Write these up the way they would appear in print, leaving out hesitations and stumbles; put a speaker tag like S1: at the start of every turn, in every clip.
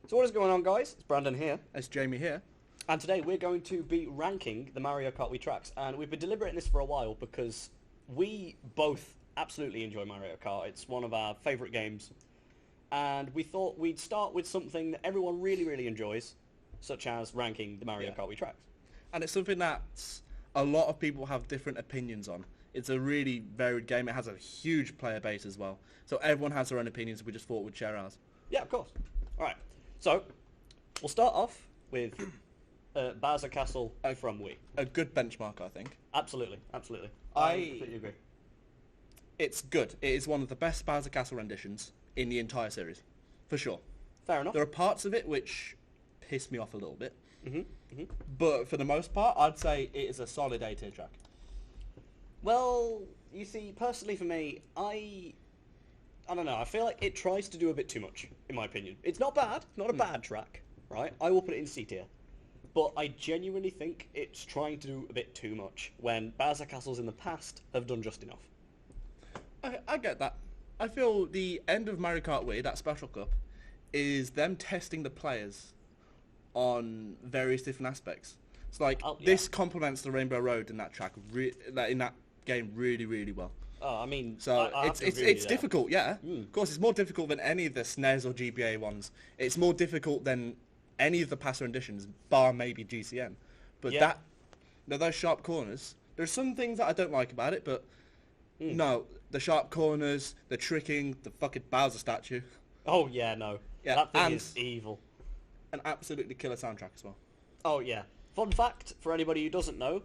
S1: So what is going on, guys? It's Brandon here,
S2: It's Jamie here.
S1: and today we're going to be ranking the Mario Kart Wii Tracks, and we've been deliberating this for a while because we both absolutely enjoy Mario Kart. It's one of our favourite games, and we thought we'd start with something that everyone really, really enjoys, such as ranking the Mario
S2: Yeah.
S1: Kart Wii Tracks.
S2: And it's something that a lot of people have different opinions on. It's a really varied game. It has a huge player base as well. So everyone has their own opinions. We just thought we'd share ours.
S1: Yeah, of course. All right. So we'll start off with Bowser Castle from Wii.
S2: A good benchmark, I think.
S1: Absolutely, absolutely.
S2: I-
S1: completely agree.
S2: It's good. It is one of the best Bowser Castle renditions in the entire series. For sure.
S1: Fair enough.
S2: There are parts of it which piss me off a little bit.
S1: Mm-hmm.
S2: But for the most part, I'd say it is a solid A-tier track.
S1: Well, you see, personally for me, I don't know. I feel like it tries to do a bit too much, in my opinion. It's not bad. It's not a bad track, right? I will put it in C tier. But I genuinely think it's trying to do a bit too much when Bowser Castles in the past have done just enough.
S2: I get that. I feel the end of Mario Kart Wii, that special cup, is them testing the players on various different aspects. It's like
S1: Oh, yeah.
S2: this complements the Rainbow Road in that track, in that game, really, really well.
S1: Oh, I mean,
S2: So
S1: I have
S2: it's
S1: to
S2: it's
S1: agree with
S2: it's
S1: you there.
S2: difficult, yeah.
S1: Mm.
S2: Of course, it's more difficult than any of the SNES or GBA ones. It's more difficult than any of the past renditions, bar maybe GCN. But
S1: Yeah.
S2: those sharp corners. There's some things that I don't like about it, but no, the sharp corners, the tricking, the fucking Bowser statue,
S1: Oh, yeah, no.
S2: Yeah,
S1: That thing
S2: and-
S1: is evil.
S2: an absolutely killer soundtrack as well.
S1: Oh, yeah. Fun fact, for anybody who doesn't know,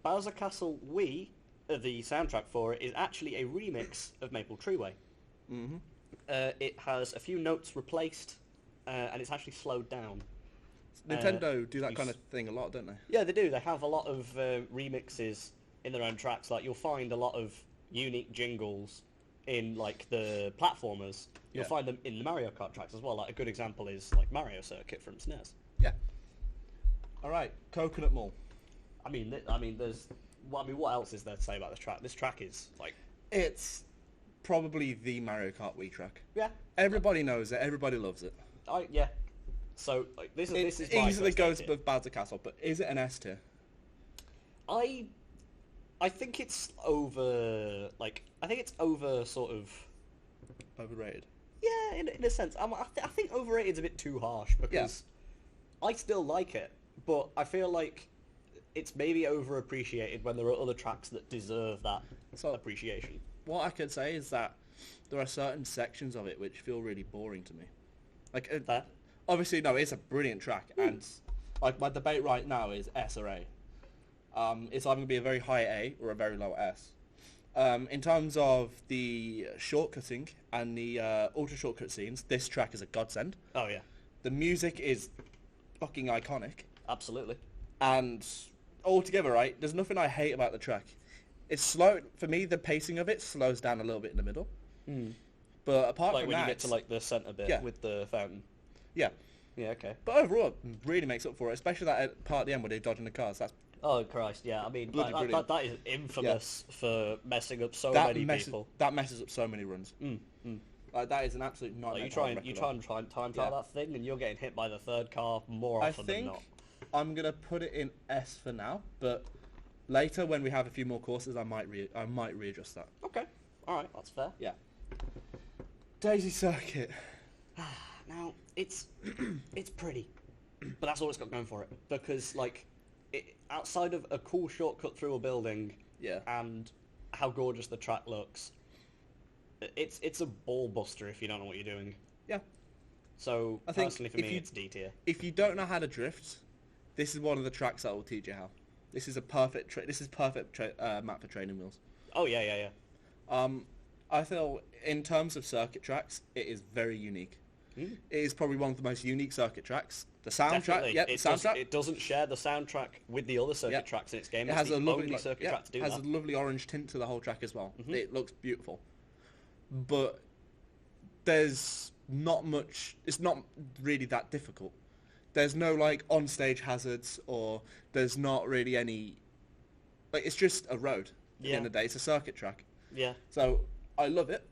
S1: Bowser Castle Wii, the soundtrack for it, is actually a remix of Maple Treeway.
S2: hmm
S1: It has a few notes replaced, and it's actually slowed down.
S2: Nintendo do that
S1: you
S2: kind
S1: s-
S2: of thing a lot, don't they?
S1: Yeah, they do. They have a lot of remixes in their own tracks. Like, you'll find a lot of unique jingles in, like, the platformers. You'll
S2: Yeah.
S1: find them in the Mario Kart tracks as well. Like, a good example is, like, Mario Circuit from SNES.
S2: Yeah. All right, Coconut Mall.
S1: I mean, there's... Well, I mean, what else is there to say about this track? This track is, like...
S2: It's probably the Mario Kart Wii track.
S1: Yeah.
S2: Everybody knows it. Everybody loves it.
S1: Yeah. So, like, this
S2: It
S1: is my
S2: easily
S1: first
S2: goes
S1: idea.
S2: above Bowser Castle, but is it an S tier?
S1: I think it's over... Like, I think it's over, sort of...
S2: Overrated.
S1: Yeah, in a sense. I think overrated's a bit too harsh because I still like it, but I feel like it's maybe overappreciated when there are other tracks that deserve that
S2: So-
S1: appreciation.
S2: What I could say is that there are certain sections of it which feel really boring to me. Like,
S1: Fair?
S2: obviously, no, it's a brilliant track, and like my debate right now is S or A. It's either going to be a very high A or a very low S. In terms of the shortcutting and the ultra shortcut scenes, this track is a godsend.
S1: Oh yeah,
S2: The music is fucking iconic.
S1: absolutely.
S2: And altogether, right, there's nothing I hate about the track. It's slow. For me, the pacing of it slows down a little bit in the middle. But apart
S1: Like
S2: from
S1: when you
S2: that,
S1: get to like the center bit
S2: Yeah.
S1: with the fountain.
S2: yeah.
S1: Yeah, okay.
S2: But overall, it really makes up for it, especially that part at the end where they're dodging the cars. That's
S1: Oh Christ, yeah. I mean,
S2: Bloody
S1: that
S2: brilliant.
S1: that is infamous for messing up so
S2: that
S1: many
S2: messes
S1: people.
S2: that messes up so many runs. Like, that is an absolute nightmare.
S1: Like, you
S2: to
S1: try
S2: have
S1: and
S2: record
S1: time
S2: on.
S1: trial
S2: Yeah.
S1: that thing, and you're getting hit by the third car more
S2: I
S1: often than
S2: think
S1: not.
S2: I'm gonna put it in S for now, but later when we have a few more courses, I might readjust that.
S1: Okay, all right, that's fair.
S2: Yeah. Daisy Circuit.
S1: Now it's it's pretty, but that's all it's got going for it. Because like, outside of a cool shortcut through a building,
S2: Yeah.
S1: and how gorgeous the track looks, it's a ball buster if you don't know what you're doing.
S2: Yeah.
S1: So
S2: I think
S1: personally for
S2: if
S1: me,
S2: you-
S1: it's D tier.
S2: If you don't know how to drift, this is one of the tracks that will teach you how. This is a perfect map for training wheels.
S1: Oh yeah, yeah, yeah.
S2: I feel in terms of circuit tracks, it is very unique.
S1: Mm.
S2: It is probably one of the most unique circuit tracks. The soundtrack,
S1: Definitely.
S2: yep, the soundtrack.
S1: It doesn't share the soundtrack with the other circuit
S2: Yep.
S1: tracks in its game.
S2: It
S1: It's
S2: has
S1: the
S2: a lovely,
S1: only circuit track to do
S2: has
S1: that.
S2: a lovely orange tint to the whole track as well.
S1: Mhm.
S2: It looks beautiful, but there's not much. It's not really that difficult. There's no like on-stage hazards, or there's not really any. Like, it's just a road. At the
S1: Yeah.
S2: end of the day, it's a circuit track.
S1: Yeah.
S2: So I love it.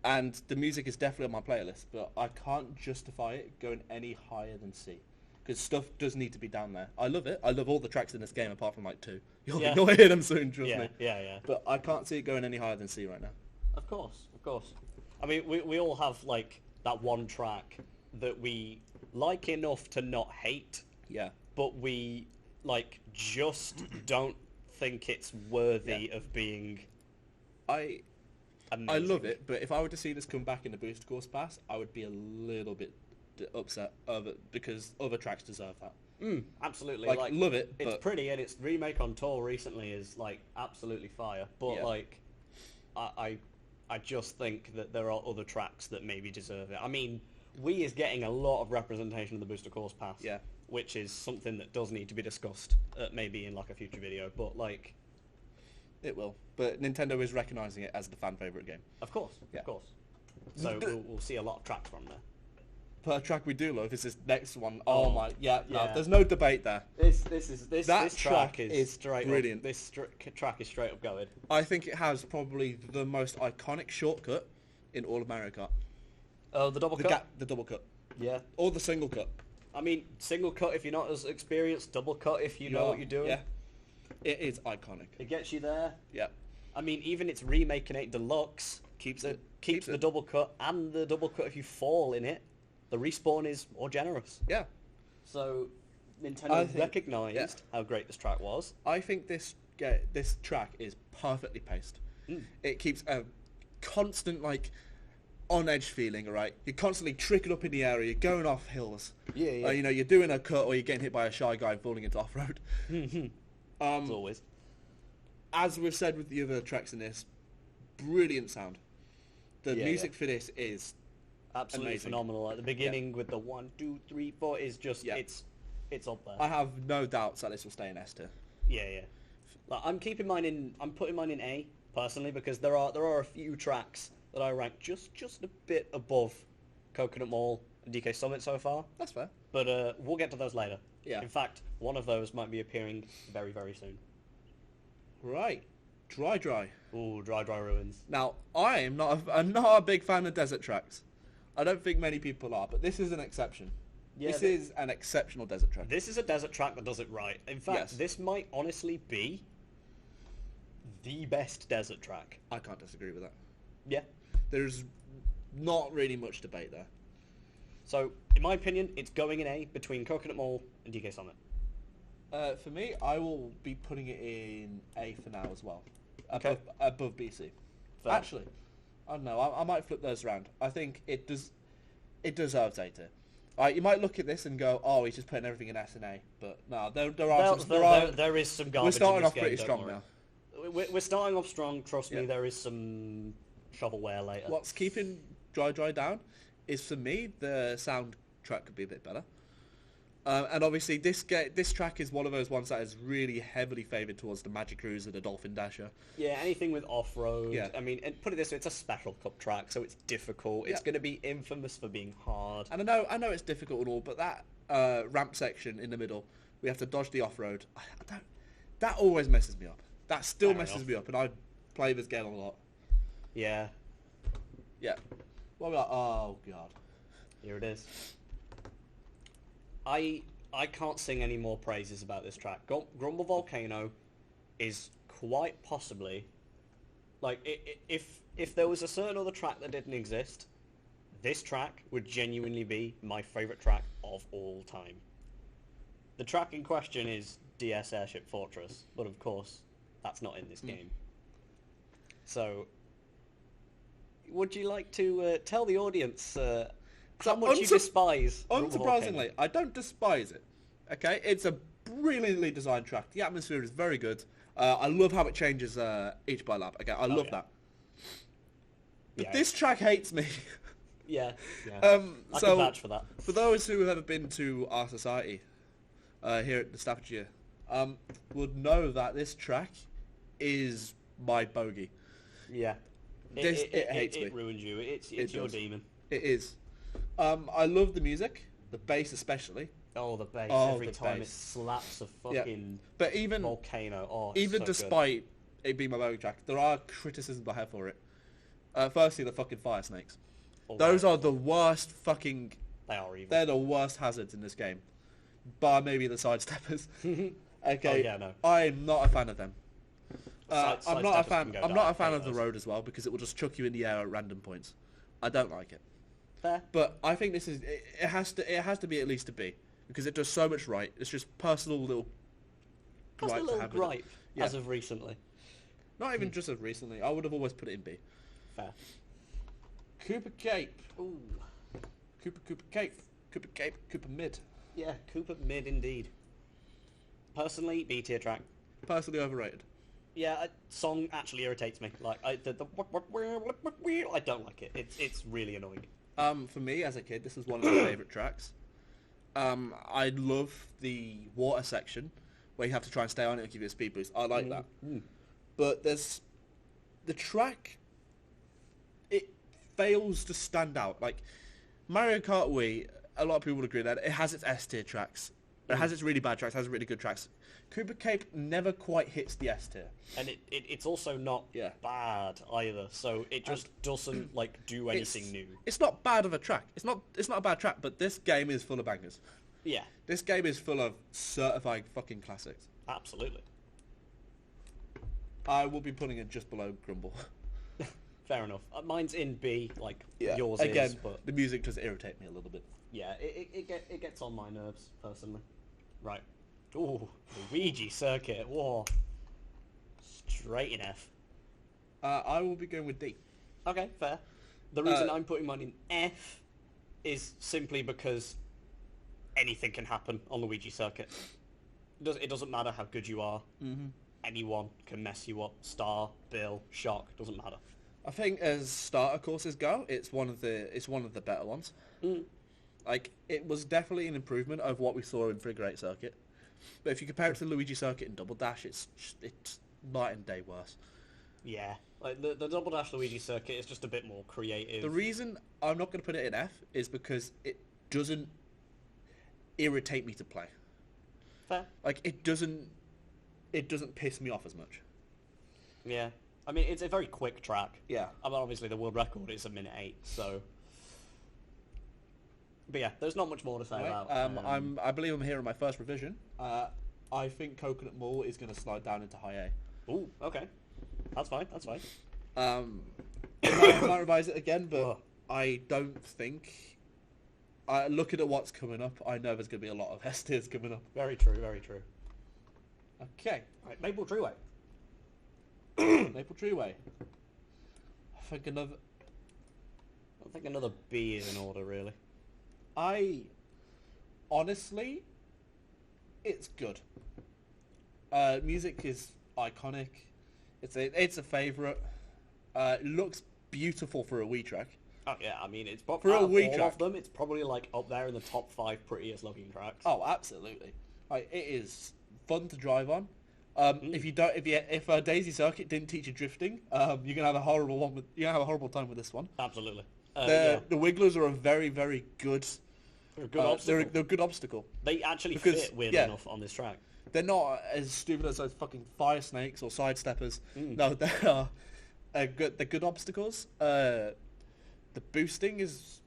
S2: And the music is definitely on my playlist, but I can't justify it going any higher than C. Because stuff does need to be down there. I love it. I love all the tracks in this game apart from like 2. You'll hear them soon, trust me.
S1: Yeah.
S2: But I can't see it going any higher than C right now.
S1: Of course. I mean, we all have like that one track that we like enough to not hate.
S2: Yeah.
S1: But we like just don't think it's worthy of being
S2: I
S1: amazing.
S2: love it, but if I were to see this come back in the Booster Course Pass, I would be a little bit upset of it because other tracks deserve that.
S1: Absolutely.
S2: Like love it,
S1: it's
S2: but
S1: pretty, and its remake on tour recently is like absolutely fire. But like, I just think that there are other tracks that maybe deserve it. I mean, Wii is getting a lot of representation of the Booster Course Pass.
S2: Yeah.
S1: Which is something that does need to be discussed, maybe in like a future video. But like,
S2: it will. But Nintendo is recognizing it as the fan favorite game.
S1: of course. So we'll see a lot of tracks from there.
S2: But a track we do love is this next one.
S1: Yeah.
S2: There's no debate there.
S1: This
S2: That
S1: track
S2: track
S1: is
S2: is
S1: straight
S2: brilliant.
S1: up. This track is straight up going.
S2: I think it has probably the most iconic shortcut in all of Mario Kart.
S1: Oh, the double cut.
S2: The double cut.
S1: Yeah.
S2: Or the single cut.
S1: I mean, single cut if you're not as experienced, double cut if you know what you're doing.
S2: Yeah. It is iconic.
S1: It gets you there.
S2: Yeah.
S1: I mean, even its remake in 8 Deluxe keeps the double cut and the double cut if you fall in it. The respawn is more generous.
S2: Yeah.
S1: So Nintendo recognised
S2: yeah.
S1: how great this track was.
S2: I think this track is perfectly paced. It keeps a constant like on edge feeling, right? You're constantly tricking up in the area, you're going off hills.
S1: Yeah.
S2: You know, you're doing a cut or you're getting hit by a shy guy and falling into off-road.
S1: As always.
S2: As we've said with the other tracks in this, brilliant sound. The music for this is
S1: absolutely
S2: amazing.
S1: phenomenal. At the beginning with the 1, 2, 3, 4 is just it's up there.
S2: I have no doubts that this will stay in S tier.
S1: Yeah. Like, I'm putting mine in A personally because there are a few tracks that I rank just a bit above Coconut Mall and DK Summit so far.
S2: That's fair.
S1: But we'll get to those later.
S2: Yeah.
S1: In fact, one of those might be appearing very, very soon.
S2: Right. Dry.
S1: Ooh, Dry Ruins.
S2: Now, I'm not a big fan of desert tracks. I don't think many people are, but this is an exception.
S1: Yeah,
S2: this is an exceptional desert track.
S1: This is a desert track that does it right. In fact, this might honestly be the best desert track.
S2: I can't disagree with that.
S1: Yeah.
S2: There's not really much debate there.
S1: So, in my opinion, it's going in A between Coconut Mall and DK Summit.
S2: For me, I will be putting it in A for now as well.
S1: Okay.
S2: Above BC.
S1: Fair.
S2: Actually, I don't know. I might flip those around. I think it deserves A tier. You might look at this and go, "Oh, he's just putting everything in S and A," but no,
S1: there is some garbage.
S2: We're starting
S1: in this
S2: off
S1: game,
S2: pretty
S1: don't
S2: strong
S1: worry.
S2: now.
S1: We're starting off strong. Trust me,
S2: Yeah.
S1: there is some shovelware later.
S2: What's keeping Dry down is, for me, the soundtrack could be a bit better. And obviously, this track is one of those ones that is really heavily favoured towards the Magic Cruiser, the Dolphin Dasher.
S1: Yeah, anything with off-road.
S2: Yeah.
S1: I mean, and put it this way, it's a special cup track, so it's difficult. It's going to be infamous for being hard.
S2: And I know it's difficult and all, but that ramp section in the middle, we have to dodge the off-road. That always messes me up. That still
S1: Fair
S2: messes
S1: enough.
S2: me up, and I play this game a lot.
S1: Yeah,
S2: Yeah. Well, we're like, oh, God.
S1: here it is. I can't sing any more praises about this track. Grumble Volcano is quite possibly, like, if there was a certain other track that didn't exist, this track would genuinely be my favourite track of all time. The track in question is DS Airship Fortress, but of course, that's not in this game. So, would you like to tell the audience how much you despise Grumble Volcano?
S2: Unsurprisingly, I don't despise it. Okay, it's a brilliantly designed track. The atmosphere is very good. I love how it changes each by lap. Okay, I love that. But this track hates me.
S1: Yeah.
S2: I
S1: I can vouch for that.
S2: For those who have ever been to our society here at the Staffordshire, would know that this track is my bogey.
S1: Yeah.
S2: It hates me.
S1: It ruins you. It's your
S2: does.
S1: demon.
S2: It is. I love the music, the bass especially.
S1: Oh, the bass.
S2: Oh,
S1: Every
S2: the
S1: time
S2: bass.
S1: it slaps a fucking
S2: But even
S1: volcano. Oh, it's
S2: even
S1: so
S2: despite it being my bogey track, there are criticisms I have for it. Firstly, the fucking fire snakes.
S1: Oh,
S2: Those
S1: wow.
S2: are the worst fucking...
S1: They are evil.
S2: They're the worst hazards in this game. Bar maybe the sidesteppers. Okay,
S1: Oh, yeah, no.
S2: I'm not a fan of them. I'm not a
S1: Sidesteppers
S2: fan.
S1: can go
S2: I'm
S1: down.
S2: not
S1: I
S2: a fan
S1: hate
S2: of the
S1: those.
S2: road as well because it will just chuck you in the air at random points. I don't like it.
S1: Fair.
S2: But I think this is. It has to be at least a B because it does so much right. It's just personal little.
S1: Just a
S2: gripe to
S1: little
S2: have with it.
S1: gripe
S2: Yeah.
S1: as of recently.
S2: Not even just as recently. I would have always put it in B.
S1: Fair.
S2: Cooper Cape.
S1: Ooh.
S2: Cooper Cape. Cooper Cape. Cooper Mid.
S1: Yeah, Cooper mid indeed. Personally, B tier track.
S2: Personally overrated.
S1: Yeah, song actually irritates me. Like I don't like it. It's really annoying.
S2: For me as a kid, this was one of my favourite tracks. I love the water section where you have to try and stay on it and give you a speed boost. I like that. But there's the track. It fails to stand out. Like Mario Kart Wii, a lot of people would agree that it has its S tier tracks. It has its really bad tracks. It has really good tracks. Cooper Cape never quite hits the S tier.
S1: And it's also not
S2: Yeah.
S1: bad either. So it just doesn't like do anything new.
S2: It's not bad of a track. It's not a bad track. But this game is full of bangers.
S1: Yeah,
S2: This game is full of certified fucking classics.
S1: absolutely.
S2: I will be putting it just below Grumble.
S1: Fair enough. Mine's in B, like
S2: Yeah.
S1: yours
S2: Again,
S1: is, but
S2: the music does irritate me a little bit.
S1: yeah, it gets on my nerves personally. Right. Ooh, Luigi circuit. Whoa. Straight in F.
S2: I will be going with D.
S1: Okay, fair. The reason I'm putting mine in F is simply because anything can happen on Luigi circuit. It doesn't matter how good you are.
S2: Mm-hmm.
S1: Anyone can mess you up. Star, Bill, Shock, doesn't matter.
S2: I think as starter courses go, it's one of the better ones. Like it was definitely an improvement over what we saw in Figure 8 Circuit. But if you compare it to Luigi Circuit and Double Dash, it's night and day worse.
S1: Yeah, like the Double Dash Luigi circuit is just a bit more creative.
S2: The reason I'm not going to put it in F is because it doesn't irritate me to play.
S1: Fair.
S2: Like it doesn't piss me off as much.
S1: Yeah. I mean, it's a very quick track.
S2: Yeah.
S1: I mean, obviously the world record is a minute 8, so... But yeah, there's not much more to say about...
S2: I believe I'm here in my first revision. I think Coconut Mall is going to slide down into high A.
S1: Ooh, okay. That's fine, that's fine.
S2: I might revise it again, but
S1: Ugh.
S2: I don't think... looking at what's coming up, I know there's going to be a lot of S tiers coming up.
S1: Very true, very true.
S2: Okay.
S1: Right, Maple Treeway.
S2: Maple Treeway. I think another...
S1: I think another B is in order, really.
S2: Honestly, it's good. Music is iconic. It's a favourite. It looks beautiful for a Wii track.
S1: Oh yeah, I mean, it's
S2: For a
S1: out of
S2: Wii
S1: all
S2: track.
S1: of them, it's probably like up there in the top 5 prettiest looking tracks.
S2: Oh, absolutely. Like, it is fun to drive on. If Daisy Circuit didn't teach you drifting, you're gonna have a horrible time with this one.
S1: Absolutely.
S2: The Wigglers are a very, very good.
S1: They're a good obstacle.
S2: They're a good obstacle.
S1: They actually
S2: Because,
S1: fit weirdly
S2: yeah.
S1: enough on this track.
S2: They're not as stupid as those fucking fire snakes or sidesteppers.
S1: Mm.
S2: No, they are good. They're good obstacles. The boosting is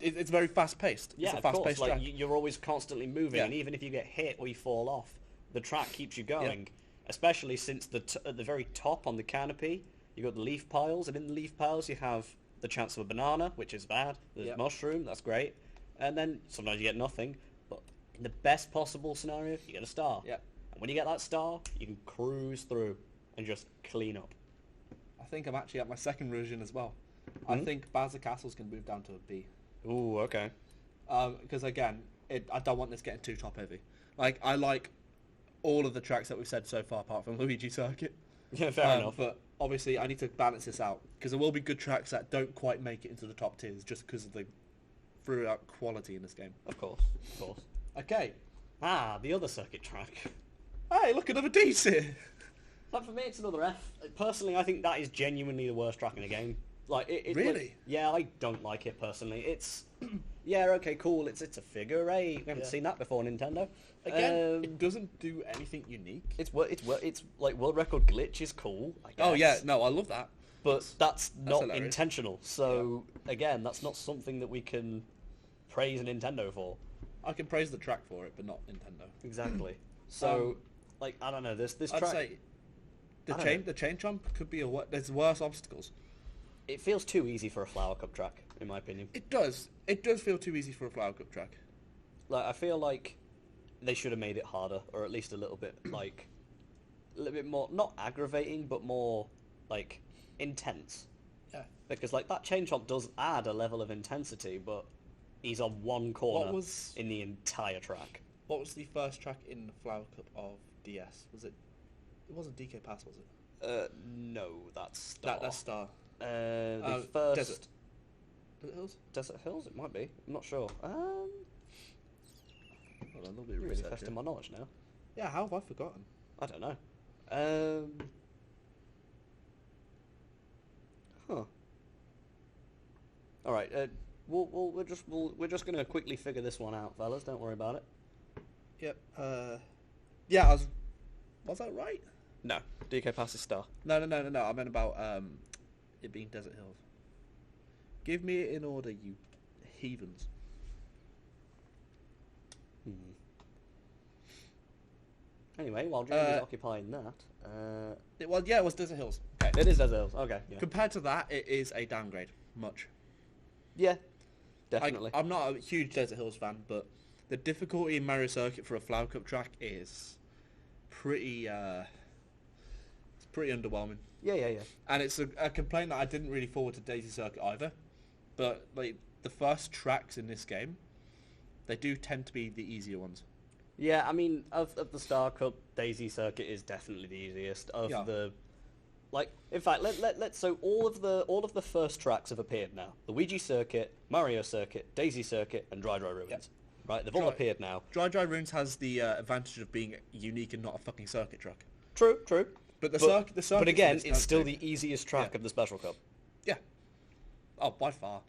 S2: it's very fast paced.
S1: Yeah,
S2: it's a
S1: of
S2: fast
S1: course.
S2: paced
S1: Like
S2: track.
S1: you're always constantly moving,
S2: Yeah.
S1: and even if you get hit or you fall off, the track keeps you going. Especially since at the very top on the canopy, you got the leaf piles, and in the leaf piles you have the chance of a banana, which is bad. There's
S2: Yep.
S1: mushroom, that's great, and then sometimes you get nothing. But in the best possible scenario, you get a star.
S2: Yeah.
S1: And when you get that star, you can cruise through and just clean up.
S2: I think I'm actually at my second revision as well. I think Bowser Castle's can move down to a B.
S1: Ooh, okay.
S2: Because again, I don't want this getting too top heavy. Like I like all of the tracks that we've said so far, apart from Luigi Circuit.
S1: Yeah, fair enough.
S2: But obviously, I need to balance this out because there will be good tracks that don't quite make it into the top tiers just because of the throughout quality in this game.
S1: Of course, of course.
S2: Okay.
S1: The other circuit track.
S2: Hey, look, another D tier.
S1: But for me, it's another F. Personally, I think that is genuinely the worst track in the game. Like,
S2: Really?
S1: Yeah, I don't like it personally. It's, yeah, okay, cool. It's a figure 8. We haven't seen that before, Nintendo.
S2: Again, it doesn't do anything unique.
S1: It's like world record glitch is cool. I guess.
S2: Oh yeah, no, I love that.
S1: But that's not
S2: hilarious.
S1: intentional. So again, that's not something that we can praise Nintendo for.
S2: I can praise the track for it, but not Nintendo.
S1: Exactly. So, like, I don't know. This
S2: I'd
S1: track.
S2: say
S1: I don't know.
S2: the chain jump could be there's worse obstacles.
S1: It feels too easy for a Flower Cup track, in my opinion.
S2: It does. It does feel too easy for a Flower Cup track.
S1: Like, I feel like they should have made it harder, or at least a little bit more, not aggravating, but more like intense.
S2: Yeah.
S1: Because like that chain chomp does add a level of intensity, but he's on one corner in the entire track.
S2: What was the first track in the Flower Cup of DS? Was it? It wasn't DK Pass, was it?
S1: No, that's Star.
S2: That's Star.
S1: The first
S2: Desert. Desert Hills?
S1: Desert Hills, it might be. I'm not sure.
S2: Hold on, there'll be a
S1: You're really
S2: research
S1: testing
S2: here.
S1: my knowledge now.
S2: Yeah, how have I forgotten?
S1: I don't know. Huh. All right. We're just gonna quickly figure this one out, fellas. Don't worry about it.
S2: Yep. Yeah, was that right?
S1: No, DK Pass is Star.
S2: No. I meant about it being Desert Hills. Give me it in order, you heathens.
S1: Anyway, while Jamie's occupying that,
S2: It was Desert Hills. Okay.
S1: it is Desert Hills. Okay. Yeah.
S2: Compared to that, it is a downgrade. Much.
S1: Yeah. Definitely.
S2: I'm not a huge Desert Hills fan, but the difficulty in Mario Circuit for a Flower Cup track is pretty. It's pretty underwhelming.
S1: Yeah.
S2: And it's a complaint that I didn't really forward to Daisy Circuit either. But like the first tracks in this game, they do tend to be the easier ones.
S1: Yeah, I mean, of the Star Cup, Daisy Circuit is definitely the easiest. In fact, so all of the first tracks have appeared now. Luigi Circuit, Mario Circuit, Daisy Circuit, and Dry Ruins.
S2: Yep.
S1: Right, they've all appeared now.
S2: Dry Ruins has the advantage of being unique and not a fucking circuit track.
S1: True.
S2: But the circuit.
S1: But again, it's still the easiest track of the Special Cup.
S2: Yeah. Oh, by far.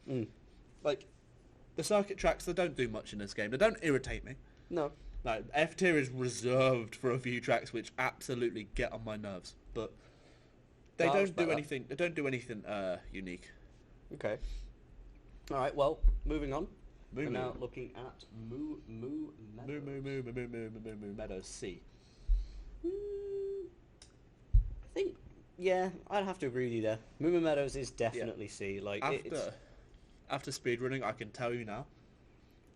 S2: Like the circuit tracks, they don't do much in this game. They don't irritate me.
S1: No.
S2: No, F tier is reserved for a few tracks which absolutely get on my nerves, but they don't do anything. They don't do anything unique.
S1: Okay. All right. Well, moving on.
S2: Moo
S1: We're
S2: Moo.
S1: now looking at Moo Meadows.
S2: Meadows C.
S1: I think, yeah, I'd have to agree with you there. Moo Meadows is definitely C. Like
S2: After speedrunning, I can tell you now,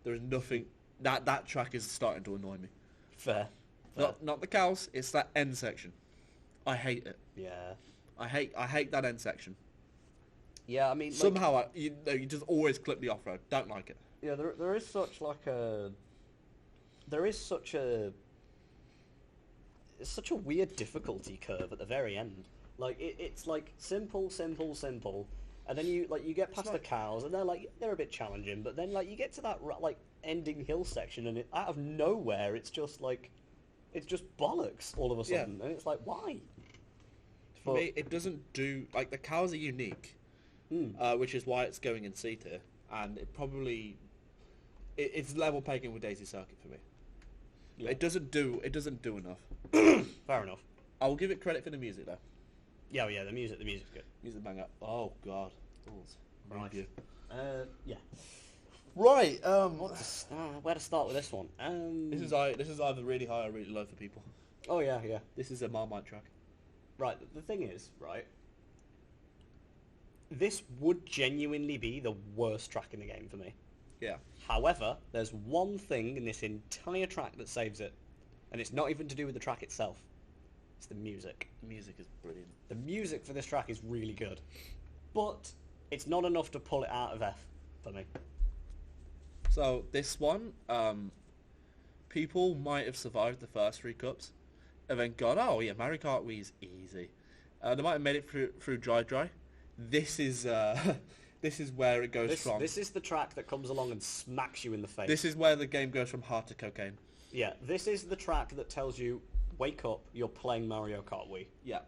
S2: there is nothing that track is starting to annoy me.
S1: Fair.
S2: Not the cows. It's that end section. I hate it.
S1: Yeah.
S2: I hate that end section.
S1: Yeah, I mean,
S2: Somehow you just always clip the off road. Don't like it.
S1: Yeah, there is such it's such a weird difficulty curve at the very end. Like it's like simple, and then you get past the cows, and they're a bit challenging. But then you get to that ending hill section, and out of nowhere, it's just bollocks all of a sudden, and it's like, why?
S2: For me, it doesn't do the cows are unique, which is why it's going in C tier, and it's level pegging with Daisy Circuit for me. Yeah. It doesn't do enough.
S1: Fair enough.
S2: I will give it credit for the music though.
S1: Yeah, the music's good.
S2: Music banger. Oh god.
S1: Right. Yeah.
S2: Right.
S1: Where to start with this one?
S2: This is either really high or really low for people.
S1: Oh yeah.
S2: This is a Marmite track.
S1: Right. The thing is, right. This would genuinely be the worst track in the game for me.
S2: Yeah.
S1: However, there's one thing in this entire track that saves it, and it's not even to do with the track itself. It's the music.
S2: The music is brilliant.
S1: The music for this track is really good, but it's not enough to pull it out of F for me.
S2: So this one, people might have survived the first 3 cups, and then gone, oh yeah, Mario Kart Wii is easy. They might have made it through dry. This is where it goes from.
S1: This is the track that comes along and smacks you in the face.
S2: This is where the game goes from hard to cocaine.
S1: Yeah, this is the track that tells you, wake up, you're playing Mario Kart Wii.
S2: Yeah.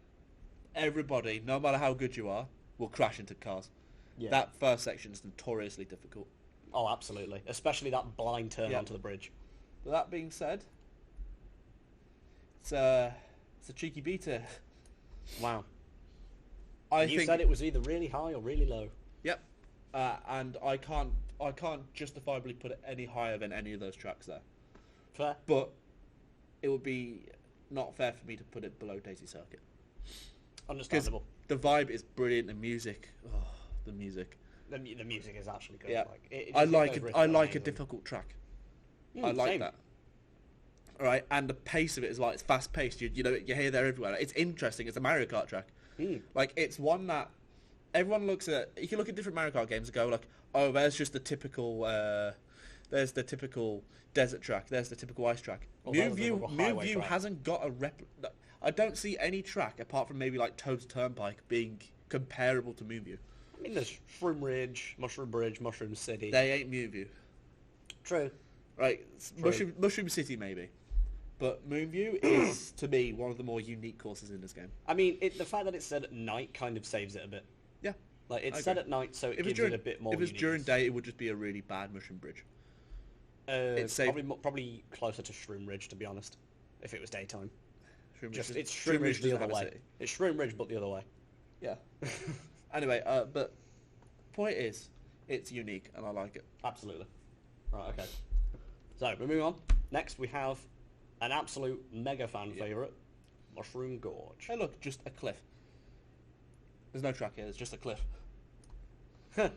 S2: Everybody, no matter how good you are, will crash into cars.
S1: Yeah.
S2: That first section is notoriously difficult.
S1: Oh, absolutely. Especially that blind turn onto the bridge.
S2: But that being said, it's a cheeky beater.
S1: Wow. And you said it was either really high or really low.
S2: Yep. And I can't justifiably put it any higher than any of those tracks there.
S1: Fair.
S2: But it would be not fair for me to put it below Daisy Circuit.
S1: Understandable.
S2: The vibe is brilliant. The music, the music.
S1: The music is actually good.
S2: Yeah,
S1: Like,
S2: I like a difficult track. I like
S1: same.
S2: that. All right, and the pace of it is like it's fast paced. You know you hear there everywhere. Like, it's interesting. It's a Mario Kart track. Like it's one that everyone looks at. You can look at different Mario Kart games and go like, oh, there's just the typical. There's the typical desert track. There's the typical ice track. Mewview hasn't got a I don't see any track apart from maybe like Toad's Turnpike being comparable to Mewview.
S1: I mean, there's Shroom Ridge, Mushroom Bridge, Mushroom City.
S2: They ain't Mewview.
S1: True.
S2: Right, Mushroom City maybe. But Moonview is, to me, one of the more unique courses in this game.
S1: I mean, the fact that it's set at night kind of saves it a bit.
S2: Yeah.
S1: Like, it's set at night, so it gives it a bit more
S2: If it's during day, it would just be a really bad Mushroom Bridge.
S1: Probably closer to Shroom Ridge, to be honest, if it was daytime. It's
S2: Shroom
S1: Shroom Ridge the other way.
S2: City.
S1: It's Shroom Ridge, but the other way.
S2: Yeah. Anyway, but point is, it's unique, and I like it.
S1: Absolutely. Right, okay. So, we're moving on. Next, we have an absolute mega fan favourite, Mushroom Gorge.
S2: Hey, look, just a cliff. There's no track here, it's just a cliff.
S1: I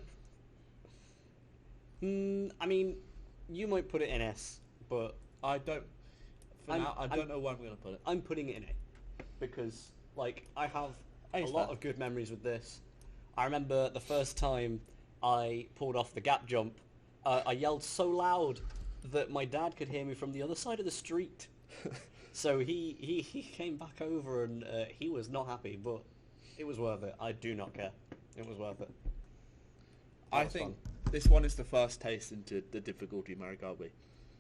S1: mean, you might put it in S, but
S2: I don't... now, I don't know where I'm going to put it.
S1: I'm putting it in A, because, like, I have a lot of good memories with this. I remember the first time I pulled off the gap jump, I yelled so loud that my dad could hear me from the other side of the street. So he came back over and he was not happy, but it was worth it. I do not care. It was worth it.
S2: I think this one is the first taste into the difficulty of Mario Kart Wii.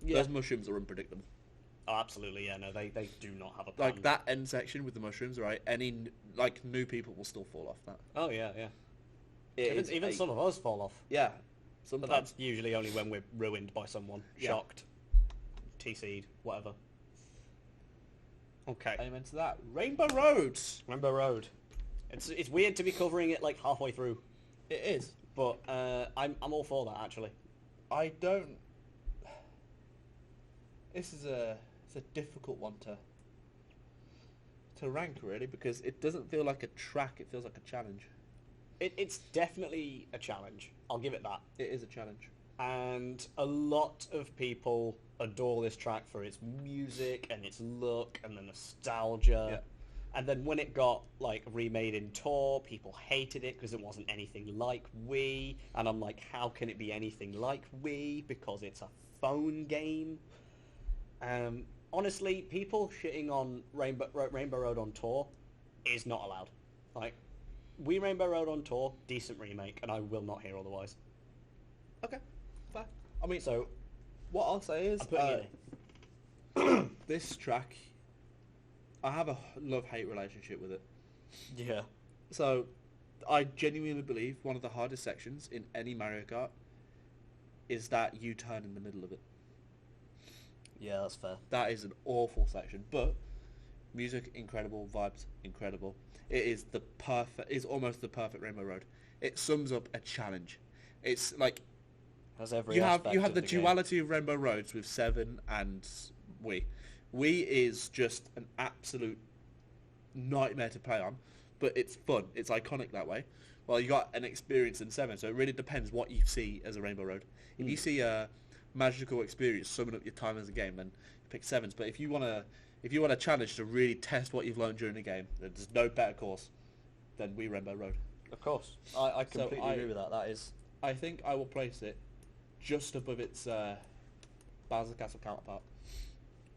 S2: Yeah. Those mushrooms are unpredictable.
S1: Oh, absolutely, yeah. No, they do not have a plan.
S2: Like, that end section with the mushrooms, right? Any, like, new people will still fall off that.
S1: Oh, yeah, yeah. Even some of us fall off.
S2: Yeah.
S1: But that's usually only when we're ruined by someone. Yeah. Shocked. TC'd. Whatever. Okay.
S2: Amen to that. Rainbow Road.
S1: Rainbow Road. It's weird to be covering it, like, halfway through.
S2: It is.
S1: But I'm all for that, actually.
S2: I don't... This is it's a difficult one to rank, really, because it doesn't feel like a track, it feels like a challenge.
S1: It's definitely a challenge. I'll give it that.
S2: It is a challenge.
S1: And a lot of people adore this track for its music and its look and the nostalgia.
S2: Yeah.
S1: And then when it got, like, remade in Tour, people hated it because it wasn't anything like Wii. And I'm like, how can it be anything like Wii? Because it's a phone game. Honestly, people shitting on Rainbow Road on Tour is not allowed. Like, Wii Rainbow Road on Tour, decent remake, and I will not hear otherwise.
S2: Okay, fair. I mean, so what I'll say is, this track, I have a love-hate relationship with it.
S1: Yeah.
S2: So, I genuinely believe one of the hardest sections in any Mario Kart is that U-turn in the middle of it.
S1: Yeah, that's fair.
S2: That is an awful section, but music incredible, vibes incredible. It is almost the perfect Rainbow Road. It sums up a challenge. It's like
S1: has every
S2: you have the duality of Rainbow Roads with 7 and Wii. Wii is just an absolute nightmare to play on, but it's fun. It's iconic that way. Well, you got an experience in 7, so it really depends what you see as a Rainbow Road. If you see a magical experience summing up your time as a game, then pick 7s. But if you want a challenge to really test what you've learned during the game, there's no better course than Wii Rainbow Road.
S1: Of course, I completely agree with that. That is,
S2: I think I will place it just above its Bowser Castle counterpart.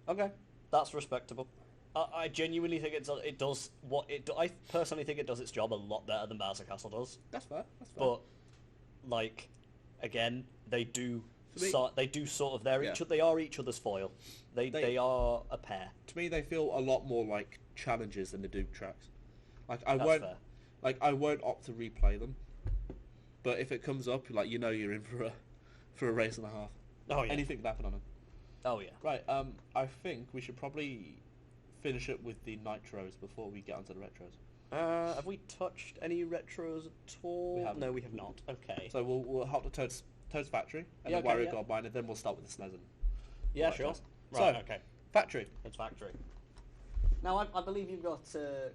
S1: Okay, that's respectable. I genuinely think it does what it. I personally think it does its job a lot better than Bowser Castle does.
S2: That's fair.
S1: But, like, again, they do sort of they are each other's foil. They are a pair.
S2: To me, they feel a lot more like challenges than they do tracks. Like I won't opt to replay them, but if it comes up, like, you know, you're in for a race and a half.
S1: Oh yeah.
S2: Anything can happen on them.
S1: Oh yeah.
S2: Right. I think we should probably finish up with the nitros before we get onto the retros.
S1: Have we touched any retros at all?
S2: We haven't.
S1: No, we have not. Okay.
S2: So we'll hop to Toad's Factory and
S1: Yeah,
S2: then
S1: okay,
S2: Wario
S1: yeah.
S2: Kart Mine, and then we'll start with the SNES and
S1: Yeah,
S2: Mario
S1: sure.
S2: Kart.
S1: Right,
S2: So,
S1: okay.
S2: Factory.
S1: It's Factory. Now, I believe you've got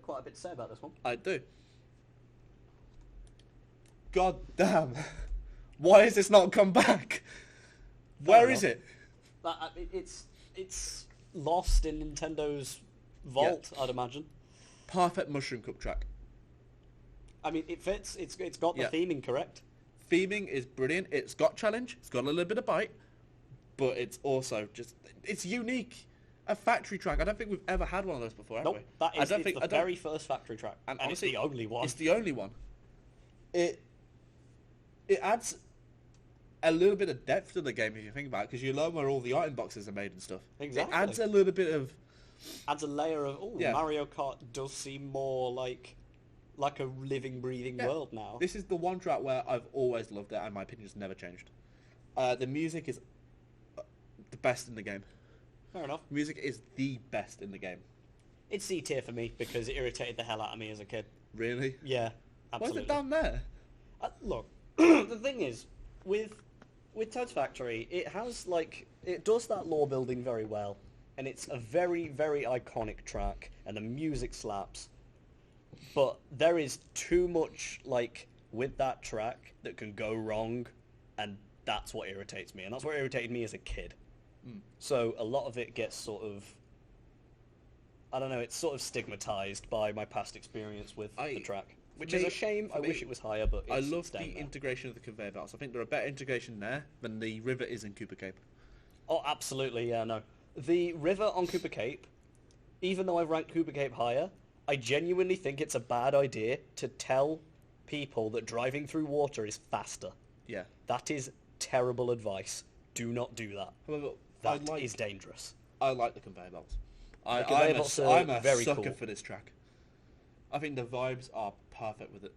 S1: quite a bit to say about this one.
S2: I do. God damn. Why has this not come back? Where is it?
S1: It's lost in Nintendo's vault, I'd imagine.
S2: Perfect Mushroom Cup track.
S1: I mean, it fits. It's got the
S2: Yeah.
S1: theming correct.
S2: Theming is brilliant. It's got challenge. It's got a little bit of bite. But it's also just... It's unique. A factory track. I don't think we've ever had one of those before, have
S1: Nope,
S2: we?
S1: that is
S2: I don't
S1: it's
S2: think,
S1: the
S2: I don't-
S1: very first factory track, and
S2: honestly,
S1: it's the only one.
S2: It's the only one. It adds a little bit of depth to the game if you think about it, because you learn where all the item boxes are made and stuff.
S1: Exactly.
S2: It adds a little bit of...
S1: Adds a layer of
S2: Yeah.
S1: Mario Kart does seem more like a living, breathing
S2: Yeah.
S1: world now.
S2: This is the one track where I've always loved it, and my opinion's never changed. The music is the best in the game.
S1: Fair enough.
S2: Music is the best in the game.
S1: It's C tier for me because it irritated the hell out of me as a kid.
S2: Really?
S1: Yeah,
S2: Why
S1: absolutely.
S2: is it down there?
S1: Look, the thing is, with Toad's Factory, it does that lore building very well, and it's a very, very iconic track, and the music slaps. But there is too much with that track that can go wrong, and that's what irritates me, and that's what irritated me as a kid. So a lot of it gets sort of, I don't know, it's sort of stigmatized by my past experience with the track. Which is a shame. I wish it was higher, but it's
S2: I love the
S1: staying there.
S2: integration of the conveyor belts. I think there are better integration there than the river is in Cooper Cape.
S1: Oh, absolutely, yeah, no. The river on Cooper Cape, even though I've ranked Cooper Cape higher, I genuinely think it's a bad idea to tell people that driving through water is faster.
S2: Yeah.
S1: That is terrible advice. Do not do that.
S2: However,
S1: That is dangerous.
S2: I like the conveyor belts.
S1: conveyor belts are
S2: I'm a
S1: very
S2: sucker
S1: cool.
S2: for this track. I think the vibes are perfect with it.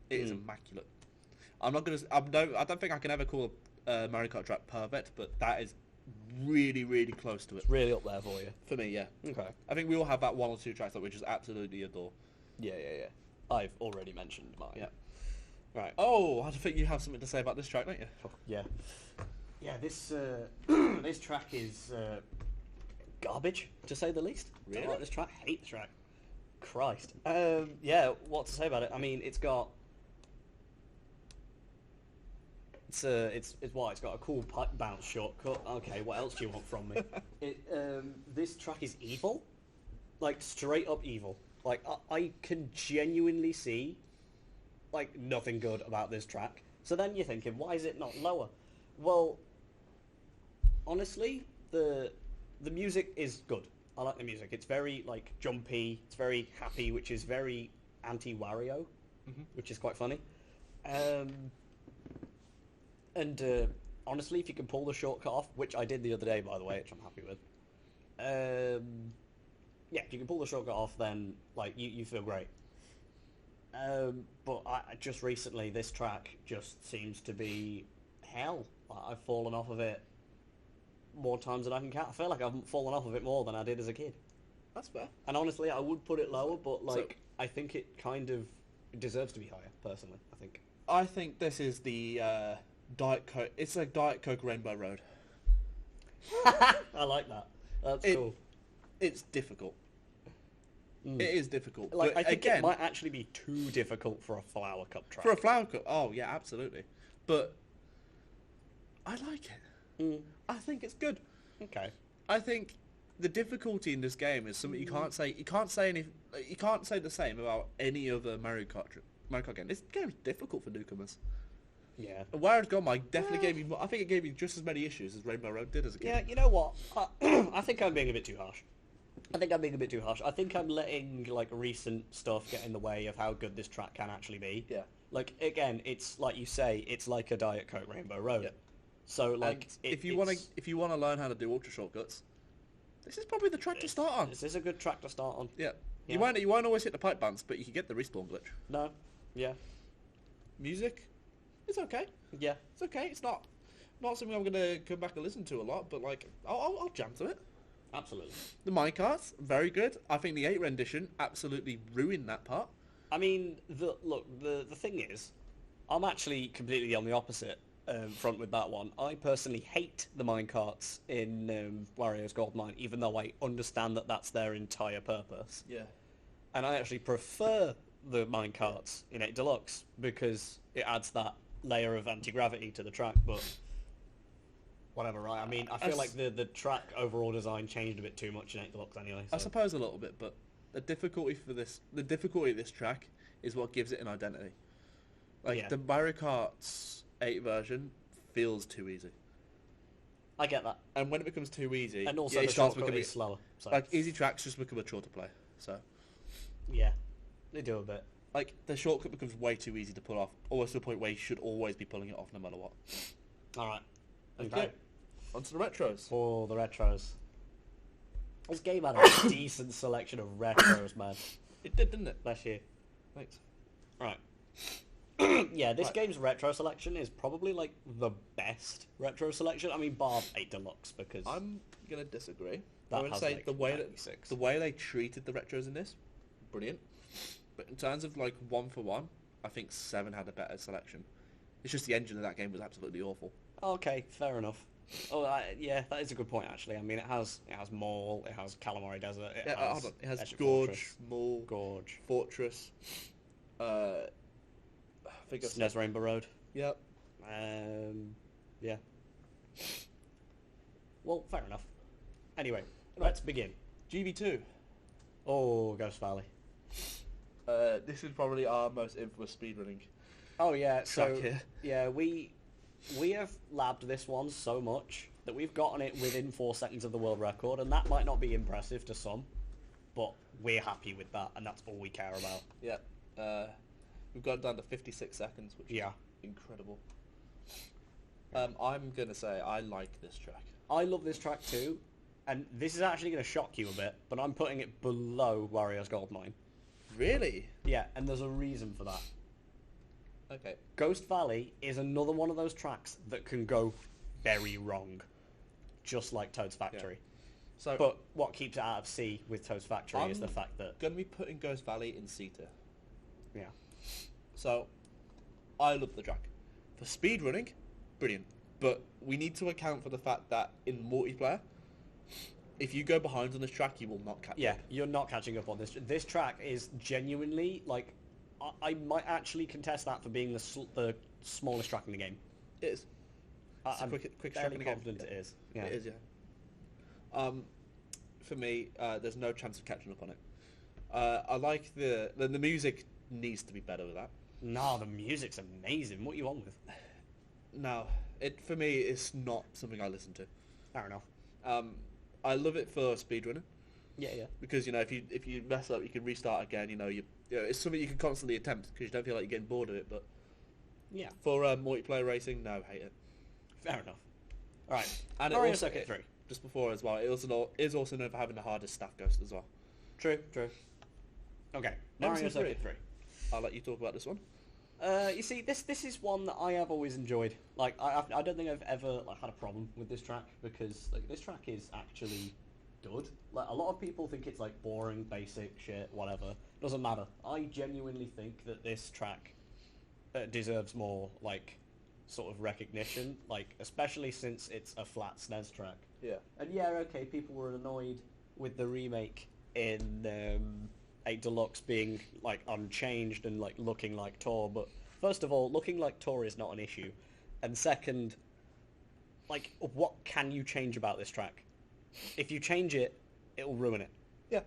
S2: It is immaculate. I'm not gonna. I don't think I can ever call a Mario Kart track perfect, but that is really, really close to it.
S1: Really up there for you.
S2: For me, yeah.
S1: Okay.
S2: I think we all have that one or two tracks that we just absolutely adore.
S1: Yeah. I've already mentioned mine.
S2: Yeah.
S1: Right.
S2: Oh, I think you have something to say about this track, don't you?
S1: Yeah. Yeah, this this track is garbage, to say the least.
S2: Really?
S1: Don't like this track. Hate the track. Christ. Yeah, what to say about it? I mean, it's got... It's what? It's got a cool pipe bounce shortcut. Okay, what else do you want from me? This track is evil. Like, straight up evil. Like, I can genuinely see, nothing good about this track. So then you're thinking, why is it not lower? Well, honestly, the music is good. I like the music. It's very, jumpy. It's very happy, which is very anti-Wario, which is quite funny. And honestly, if you can pull the shortcut off, which I did the other day, by the way, which I'm happy with, yeah, if you can pull the shortcut off, then, you feel great. But just recently, this track just seems to be hell. I've fallen off of it more times than I can count. I feel like I've fallen off of it more than I did as a kid.
S2: That's fair.
S1: And honestly, I would put it lower, but
S2: So-
S1: I think it kind of deserves to be higher. Personally, I think.
S2: I think this is the Diet Coke. It's like Diet Coke Rainbow Road.
S1: I like that. That's cool.
S2: It's difficult. It is difficult.
S1: I
S2: But
S1: think
S2: again,
S1: it might actually be too difficult for a flower cup track.
S2: for a flower cup, oh yeah, absolutely. But I like it. I think it's good.
S1: Okay.
S2: I think the difficulty in this game is something you can't say. You can't say the same about any other Mario Kart game. This game is difficult for newcomers.
S1: Yeah.
S2: And Where It's Gone Mike definitely gave me. I think it gave me just as many issues as Rainbow Road did as a kid.
S1: Yeah, you know what? I think I'm being a bit too harsh. I think I'm letting recent stuff get in the way of how good this track can actually be.
S2: Yeah.
S1: Again, it's like you say, it's like a Diet Coke Rainbow Road.
S2: Yeah.
S1: So
S2: And if you want to learn how to do ultra shortcuts, this is probably the track to start on.
S1: This is a good track to start on.
S2: Yeah.
S1: Yeah.
S2: You won't always hit the pipe bounce, but you can get the respawn glitch.
S1: No. Yeah.
S2: Music, it's okay.
S1: Yeah.
S2: It's okay. It's not something I'm gonna come back and listen to a lot, but I'll jam to it.
S1: Absolutely.
S2: The minecarts, very good. I think the 8 rendition absolutely ruined that part.
S1: I mean, the thing is, I'm actually completely on the opposite front with that one. I personally hate the minecarts in Wario's Gold Mine, even though I understand that that's their entire purpose.
S2: Yeah.
S1: And I actually prefer the minecarts in 8 Deluxe because it adds that layer of anti-gravity to the track, but whatever, right? I mean, I feel like the track overall design changed a bit too much in 8 Deluxe anyway.
S2: I
S1: So.
S2: suppose a little bit, but the difficulty of this track is what gives it an identity. Like,
S1: Yeah.
S2: the Mario Kart 8 version feels too easy.
S1: I get that.
S2: And when it becomes too easy,
S1: And also
S2: it
S1: the
S2: starts
S1: shortcut
S2: becoming...
S1: is slower. So.
S2: Like, easy tracks just become a chore to play. So,
S1: Yeah, they do a bit.
S2: like, the shortcut becomes way too easy to pull off, almost to the point where you should always be pulling it off no matter what.
S1: Alright.
S2: Okay. On to the retros.
S1: For the retros. This game had a decent selection of retros, man.
S2: It did, didn't it?
S1: Bless you.
S2: Thanks.
S1: Right. Yeah, this
S2: Right.
S1: game's retro selection is probably like the best retro selection. I mean, bar 8 Deluxe because
S2: I'm gonna disagree.
S1: That
S2: I would
S1: has,
S2: say
S1: like,
S2: the way
S1: 96.
S2: they treated the retros in this, brilliant. But in terms of like one for one, I think 7 had a better selection. It's just the engine of that game was absolutely awful.
S1: okay, fair enough. Oh, yeah, that is a good point actually. I mean, it has Mall, it has Calamari Desert,
S2: Hold on. It has
S1: Epic
S2: Gorge,
S1: Fortress,
S2: Mall,
S1: Gorge,
S2: Fortress. I think I've
S1: SNES Rainbow Road.
S2: Yep.
S1: Yeah. Well, fair enough. Anyway, let's begin.
S2: GB2.
S1: Oh, Ghost Valley.
S2: This is probably our most infamous speedrunning.
S1: Oh yeah, so
S2: Track here.
S1: yeah, we have labbed this one so much that we've gotten it within 4 seconds of the world record, and that might not be impressive to some, but we're happy with that, and that's all we care about.
S2: Yep. We've got it down to 56 seconds, which
S1: Yeah.
S2: is incredible. I'm gonna say I like this track.
S1: I love this track too, and this is actually going to shock you a bit, but I'm putting it below Wario's Gold Mine.
S2: Really?
S1: Yeah, and there's a reason for that.
S2: Okay.
S1: Ghost Valley is another one of those tracks that can go very wrong, just like Toad's Factory.
S2: So,
S1: But what keeps it out of C with Toad's Factory is
S2: I'm
S1: the fact that...
S2: gonna be putting Ghost Valley in C tier.
S1: Yeah.
S2: So, I love the track. For speedrunning, brilliant. But we need to account for the fact that in multiplayer, if you go behind on this track, you will not catch
S1: Yeah,
S2: up.
S1: you're not catching up on this. This track is genuinely, like... I might actually contest that for being the smallest track in the game.
S2: It is. It's
S1: I'm
S2: the quickest track
S1: fairly
S2: in the game.
S1: confident it is. Yeah.
S2: It is, yeah. For me, there's no chance of catching up on it. I like the music needs to be better with that.
S1: No, the music's amazing. What are you on with?
S2: No, for me, it's not something I listen to.
S1: Fair enough.
S2: I love it for speedrunning
S1: Yeah, yeah.
S2: because if you mess up, you can restart again. It's something you can constantly attempt because you don't feel like you're getting bored of it. But
S1: Yeah,
S2: for multiplayer racing, no, hate it.
S1: fair enough. All right,
S2: And
S1: Mario
S2: it also,
S1: Circuit 3.
S2: just before as well, it is also known for having the hardest staff ghost as well.
S1: True. Okay,
S2: Number
S1: Mario Circuit 3.
S2: I'll let you talk about this one.
S1: You see, this is one that I have always enjoyed. Like, I don't think I've ever had a problem with this track because this track is actually good. Like, a lot of people think it's like boring, basic shit, whatever. Doesn't matter. I genuinely think that this track deserves more sort of recognition. Especially since it's a flat SNES track.
S2: Yeah.
S1: And yeah, okay, people were annoyed with the remake in 8 Deluxe being unchanged and looking like Tor, but first of all, looking like Tor is not an issue, and second, what can you change about this track? If you change it, it will ruin it.
S2: Yeah.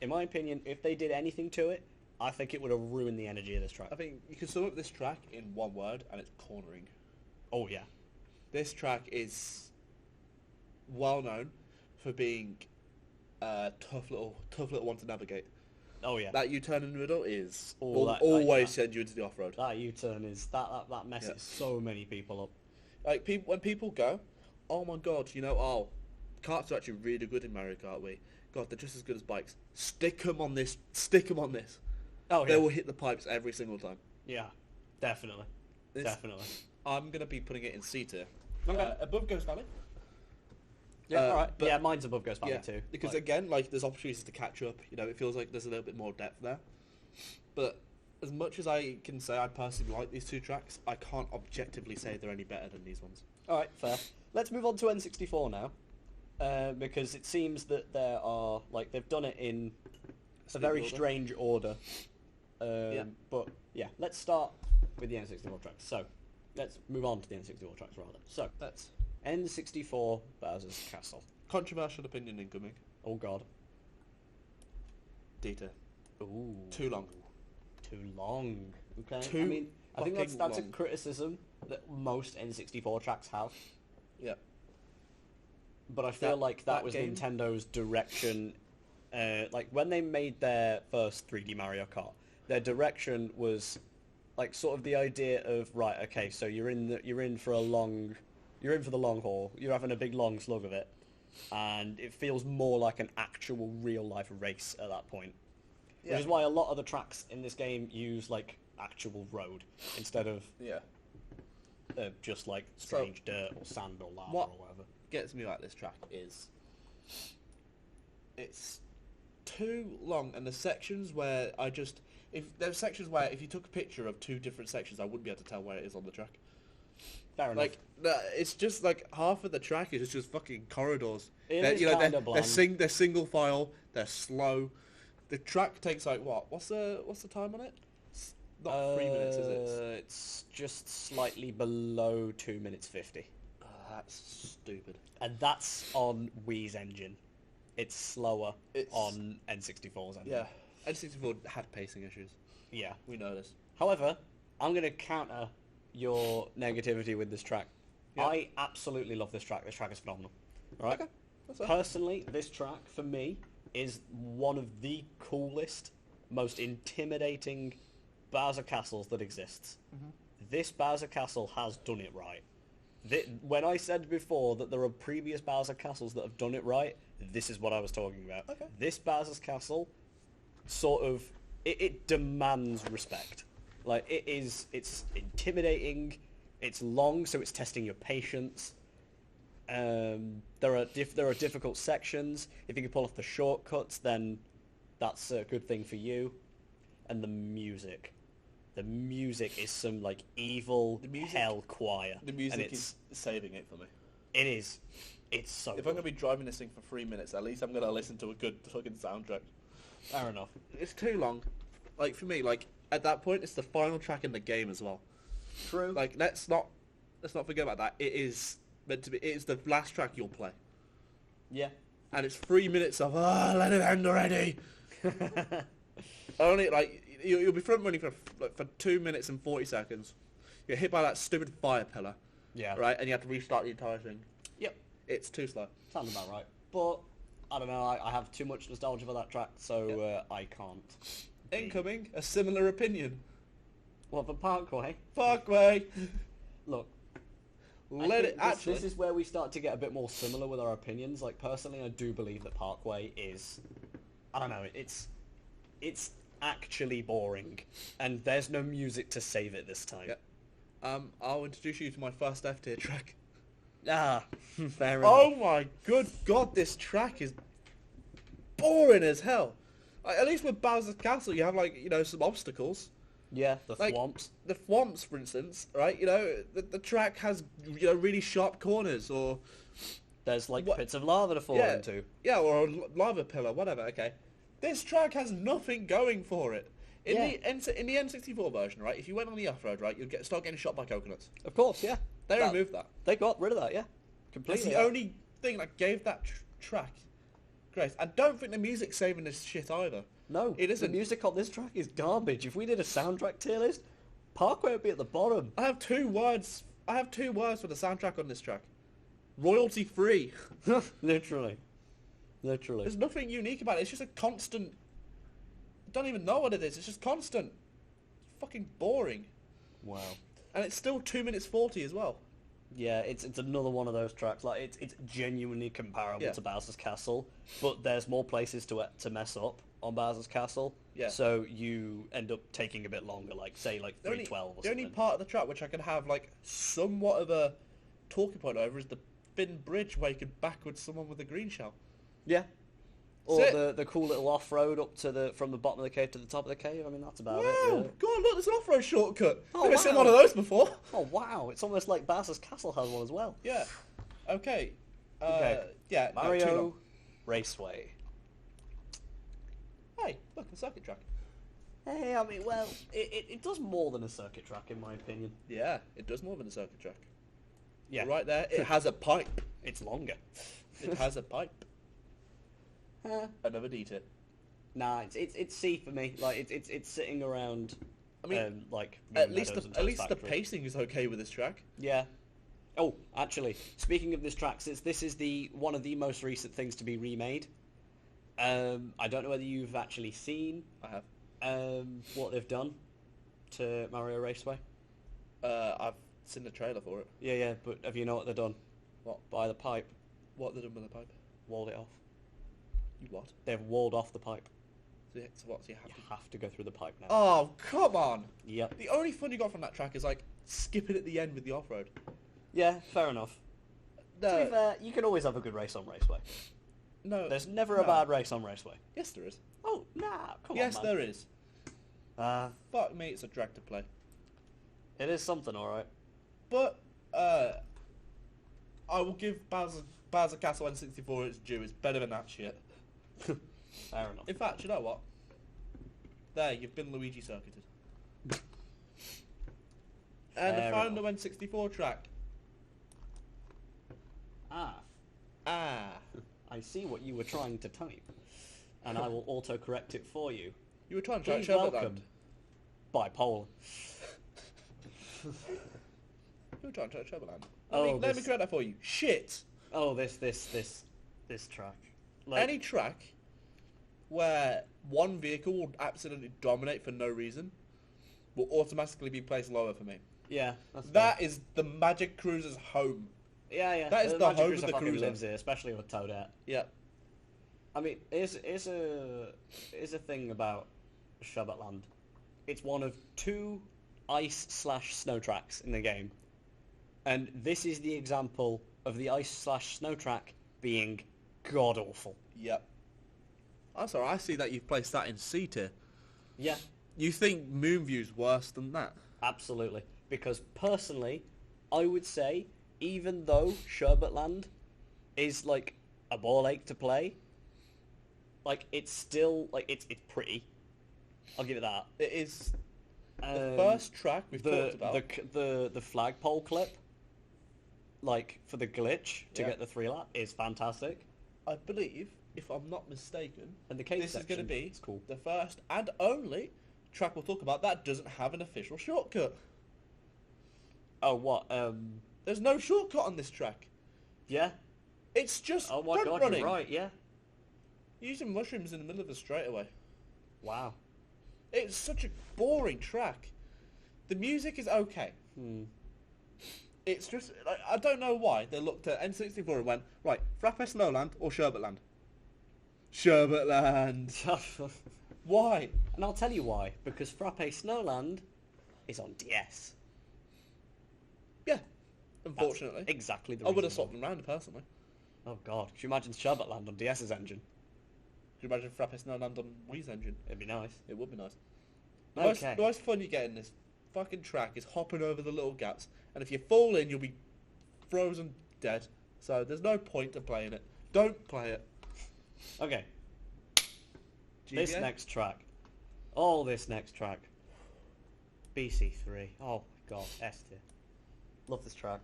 S1: In my opinion, if they did anything to it, I think it would have ruined the energy of this track.
S2: I think you can sum up this track in one word, and it's cornering.
S1: Oh yeah.
S2: This track is well known for being a tough little one to navigate.
S1: Oh yeah.
S2: That U-turn in the middle is
S1: Oh, that-
S2: always
S1: that-
S2: send you into the off-road.
S1: That U-turn is that messes so many people up.
S2: When people go, oh my god, karts are actually really good in Mario Kart Wii. God, they're just as good as bikes. Stick them on this.
S1: Oh yeah.
S2: They will hit the pipes every single time.
S1: Yeah, definitely. Definitely.
S2: I'm going to be putting it in C tier.
S1: Okay.
S2: Above Ghost Valley.
S1: Yeah, alright.
S2: but-
S1: Yeah, mine's above Ghost Valley too.
S2: Because again, there's opportunities to catch up. It feels like there's a little bit more depth there. But as much as I can say I personally like these two tracks, I can't objectively say they're any better than these ones.
S1: All right, fair. Let's move on to N64 now, because it seems that there are they've done it in a very
S2: order.
S1: strange order. But yeah, let's start with the N64 tracks. So let's move on to the N64 tracks rather. So
S2: That's
S1: N64 Bowser's Castle.
S2: controversial opinion incoming.
S1: Oh God.
S2: Dita.
S1: Ooh.
S2: Too long.
S1: Too long. Okay.
S2: Too
S1: I mean, I think that's a
S2: long.
S1: criticism that most N64 tracks have.
S2: Yeah.
S1: But I feel
S2: That-
S1: like
S2: that
S1: was
S2: game-
S1: Nintendo's direction. When they made their first 3D Mario Kart, their direction was sort of the idea of, right, okay, so you're in for the long haul. You're having a big long slug of it, and it feels more like an actual real life race at that point.
S2: Yeah.
S1: Which is why a lot of the tracks in this game use actual road instead of
S2: Yeah.
S1: just strange dirt or sand or lava
S2: What-
S1: or whatever.
S2: Gets me about this track is it's too long, and the sections where if you took a picture of two different sections, I wouldn't be able to tell where it is on the track.
S1: Fair enough.
S2: It's just half of the track is just fucking corridors.
S1: It is kinda bland.
S2: They're single file. They're slow. The track takes what's the time on it? It's not 3 minutes, is it?
S1: It's just slightly below 2 minutes 50.
S2: That's stupid.
S1: And that's on Wii's engine. It's slower
S2: It's-
S1: on N64's engine.
S2: Yeah, N64 had pacing issues.
S1: Yeah.
S2: We know this.
S1: However, I'm going to counter your negativity with this track.
S2: Yeah.
S1: I absolutely love this track. This track is phenomenal. All right?
S2: Okay, that's fair.
S1: Personally, this track, for me, is one of the coolest, most intimidating Bowser castles that exists.
S2: Mm-hmm.
S1: This Bowser castle has done it right. When I said before that there are previous Bowser castles that have done it right, this is what I was talking about.
S2: Okay.
S1: This Bowser's castle sort of it demands respect. It's intimidating. It's long, so it's testing your patience. There are difficult sections. If you can pull off the shortcuts, then that's a good thing for you. And the music is some evil
S2: The music-
S1: hell choir.
S2: The
S1: And
S2: music is saving it for me.
S1: it is. It's so
S2: If
S1: good.
S2: I'm going to be driving this thing for 3 minutes, at least I'm going to listen to a good fucking soundtrack.
S1: Fair enough.
S2: It's too long. For me, at that point, it's the final track in the game as well.
S1: True.
S2: Let's not forget about that. It is meant to be. It is the last track you'll play,
S1: Yeah.
S2: and it's 3 minutes of let it end already. Only you'll be front running for 2 minutes and 40 seconds. You're hit by that stupid fire pillar,
S1: Yeah.
S2: right? And you have to restart the entire thing.
S1: Yep.
S2: It's too slow.
S1: Sounds about right. But I don't know. I have too much nostalgia for that track, so I can't.
S2: Incoming, a similar opinion.
S1: Well, for Parkway,
S2: Parkway.
S1: look. I
S2: Let
S1: think
S2: it actually.
S1: This is where we start to get a bit more similar with our opinions. Personally, I do believe that Parkway is, I don't know, it's actually boring, and there's no music to save it this time.
S2: Yeah. I'll introduce you to my first F tier track.
S1: Ah, fair enough.
S2: Oh my good god, this track is boring as hell. At least with Bowser's Castle, you have some obstacles.
S1: Yeah, the
S2: Like,
S1: thwomps.
S2: The thwomps, for instance, right? The track has really sharp corners, or
S1: There's
S2: what-
S1: pits of lava to fall into.
S2: yeah, or a lava pillar, whatever. Okay, this track has nothing going for it. In
S1: Yeah.
S2: the N64 version, right? If you went on the off road, right, you'd start getting shot by coconuts.
S1: Of course, yeah.
S2: They removed that.
S1: They got rid of that, yeah.
S2: That's
S1: Completely.
S2: the only thing that gave that track grace. I don't think the music's saving this shit either.
S1: No,
S2: It isn't.
S1: The music on this track is garbage. If we did a soundtrack tier list, Parkway would be at the bottom.
S2: I have two words for the soundtrack on this track. Royalty free.
S1: Literally. Literally.
S2: There's nothing unique about it. It's just a constant. I don't even know what it is. It's just constant. It's fucking boring.
S1: Wow.
S2: And it's still 2 minutes 40 as well.
S1: Yeah, it's another one of those tracks. It's genuinely comparable
S2: Yeah.
S1: to Bowser's Castle, but there's more places to mess up on Bowser's Castle.
S2: Yeah.
S1: So you end up taking a bit longer, say 312 or
S2: The only
S1: something.
S2: part of the track which I can have somewhat of a talking point over is the thin bridge where you can backwards someone with a green shell.
S1: Yeah. Or
S2: That's
S1: the cool little off-road up to from the bottom of the cave to the top of the cave. I mean, that's about it.
S2: Wow!
S1: Really.
S2: God, look, there's an off-road shortcut.
S1: Oh,
S2: Never seen
S1: wow.
S2: one of those before.
S1: Oh wow! It's almost like Bowser's Castle has one as well.
S2: Yeah. Okay.
S1: Okay.
S2: Yeah. no, too
S1: Mario
S2: long.
S1: Raceway.
S2: Hey, look, a circuit track.
S1: Hey, I mean, well, it does more than a circuit track, in my opinion.
S2: Yeah, it does more than a circuit track.
S1: Yeah.
S2: Right there, it has a pipe.
S1: It's longer.
S2: It has a pipe. Another D-tier.
S1: Nah, it's C for me. Like it's sitting around.
S2: I mean,
S1: like
S2: At
S1: Moon
S2: least
S1: Meadows
S2: the
S1: and
S2: at
S1: Toad's
S2: least the
S1: Factory.
S2: pacing is okay with this track.
S1: Yeah. Oh, actually, speaking of this track, since this is one of the most recent things to be remade, I don't know whether you've actually seen
S2: I have.
S1: what they've done to Mario Raceway.
S2: I've seen the trailer for it.
S1: Yeah, but have you know what they've done?
S2: What?
S1: By the pipe,
S2: What they done with the pipe?
S1: walled it off.
S2: You what?
S1: They've walled off the pipe.
S2: So what? So you have
S1: You
S2: to...
S1: have to go through the pipe now.
S2: Oh, come on!
S1: Yep.
S2: The only fun you got from that track is like skipping at the end with the off-road.
S1: Yeah, fair enough. To be
S2: No,
S1: fair, you can always have a good race on Raceway.
S2: no.
S1: There's never a
S2: no.
S1: bad race on Raceway.
S2: Yes, there is.
S1: Oh, nah, come
S2: Yes,
S1: on, man.
S2: there is.
S1: Uh,
S2: Fuck me, it's a drag to play.
S1: it is something, alright.
S2: But I will give Bowser Castle N64 its due. It's better than that shit.
S1: Fair enough.
S2: In fact, you know what? There, you've been Luigi circuited. And the
S1: Fair
S2: final N64 track.
S1: Ah,
S2: Ah.
S1: I see what you were trying to type. And I will auto-correct it for you.
S2: You were trying to
S1: Please
S2: show
S1: welcome Bipolar.
S2: You were trying to show Land.
S1: Oh,
S2: Let me
S1: this-
S2: correct that for you. Shit.
S1: Oh, this track. Like,
S2: Any track where one vehicle will absolutely dominate for no reason will automatically be placed lower for me.
S1: yeah, that's
S2: That is the Magic Cruiser's home.
S1: yeah.
S2: that is the
S1: Magic
S2: home of
S1: Cruiser
S2: the
S1: fucking
S2: cruiser.
S1: lives here, especially with Toadette.
S2: Yeah.
S1: I mean, is a thing about Sherbetland. It's one of 2 ice/snow tracks in the game, and this is the example of the ice/snow track being god awful.
S2: Yep. I'm sorry, I see that you've placed that in C tier.
S1: Yeah,
S2: You think Moonview's worse than that?
S1: absolutely. Because personally, I would say even though Sherbetland is like a ball ache to play, like it's still like it's pretty. I'll give it that.
S2: It is the
S1: Um,
S2: first track we've talked about.
S1: the flagpole clip, like for the glitch to
S2: Yeah.
S1: get the 3-lap, is fantastic.
S2: I believe, if I'm not mistaken,
S1: And the cave
S2: this is going to
S1: section
S2: be
S1: is cool.
S2: the first and only track we'll talk about that doesn't have an official shortcut.
S1: Oh, what?
S2: There's no shortcut on this track.
S1: Yeah.
S2: It's just
S1: Oh my
S2: front
S1: god,
S2: running.
S1: you're right. Yeah.
S2: Using mushrooms in the middle of the straightaway.
S1: Wow.
S2: It's such a boring track. The music is okay. It's just, like, I don't know why they looked at N64 and went, right, Frappe Snowland or Sherbetland? Sherbetland. Why?
S1: And I'll tell you why. Because Frappe Snowland is on DS.
S2: Yeah,
S1: That's
S2: unfortunately.
S1: exactly the
S2: I would
S1: reason
S2: have swapped them around personally.
S1: why. Oh god, could you imagine Sherbetland on DS's engine?
S2: Could you imagine Frappe Snowland on Wii's engine?
S1: It'd be nice.
S2: It would be nice. The,
S1: Okay.
S2: most fun you get in this fucking track is hopping over the little gaps, and if you fall in, you'll be frozen dead. So there's no point to playing it. Don't play it.
S1: Okay.
S2: GBA?
S1: This next track. Oh, this next track. BC3. Oh my god, S tier. Love this track.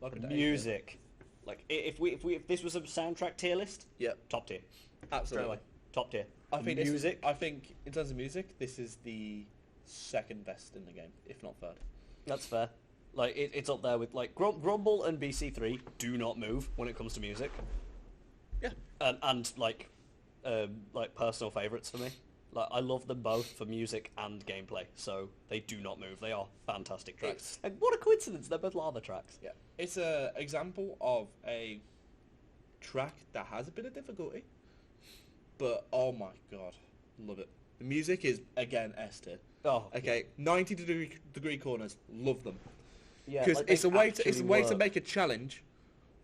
S2: Welcome
S1: The
S2: to A tier.
S1: music. Like if this was a soundtrack tier list,
S2: Yep,
S1: top tier. Straight
S2: absolutely.
S1: away. Top tier.
S2: I
S1: The
S2: think
S1: music.
S2: I think in terms of music, this is the second best in the game, if not third.
S1: That's fair. Like it's up there with like Grumble and BC3 do not move when it comes to music.
S2: Yeah.
S1: And like personal favourites for me. Like I love them both for music and gameplay, so they do not move. They are fantastic tracks.
S2: It's-
S1: And what a coincidence! They're both lava tracks.
S2: Yeah, it's a example of a track that has a bit of difficulty, but oh my god, love it. The music is again S tier.
S1: Oh,
S2: Okay, 90-degree corners, love them.
S1: yeah.
S2: Because
S1: like,
S2: it's
S1: they
S2: a way to
S1: actually work.
S2: make a challenge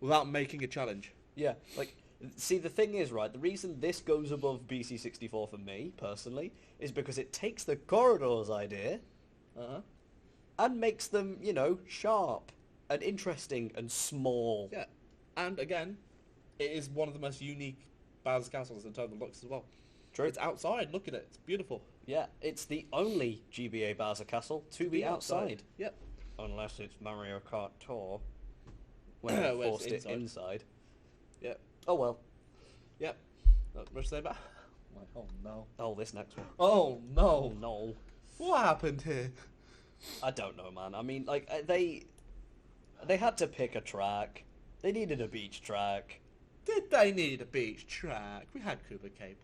S2: without making a challenge.
S1: Yeah, like See, the thing is, right, the reason this goes above BC64 for me, personally, is because it takes the corridors idea
S2: Uh-huh.
S1: and makes them, sharp and interesting and small.
S2: Yeah. And again, it is one of the most unique Bowser's Castles in terms of looks as well.
S1: True.
S2: It's outside, look at it, it's beautiful.
S1: Yeah, it's the only GBA Bowser Castle to be outside.
S2: Yep.
S1: Unless it's Mario Kart Tour, when
S2: Where
S1: they
S2: it's
S1: forced it
S2: inside.
S1: inside.
S2: Yep.
S1: Oh well.
S2: Yep. Not much to say about. Like, oh no.
S1: Oh, this next one.
S2: Oh
S1: Oh
S2: no.
S1: no.
S2: What happened here?
S1: I don't know, man. I mean, like, they had to pick a track. They needed a beach track.
S2: Did they need a beach track? We had Cooper Cape.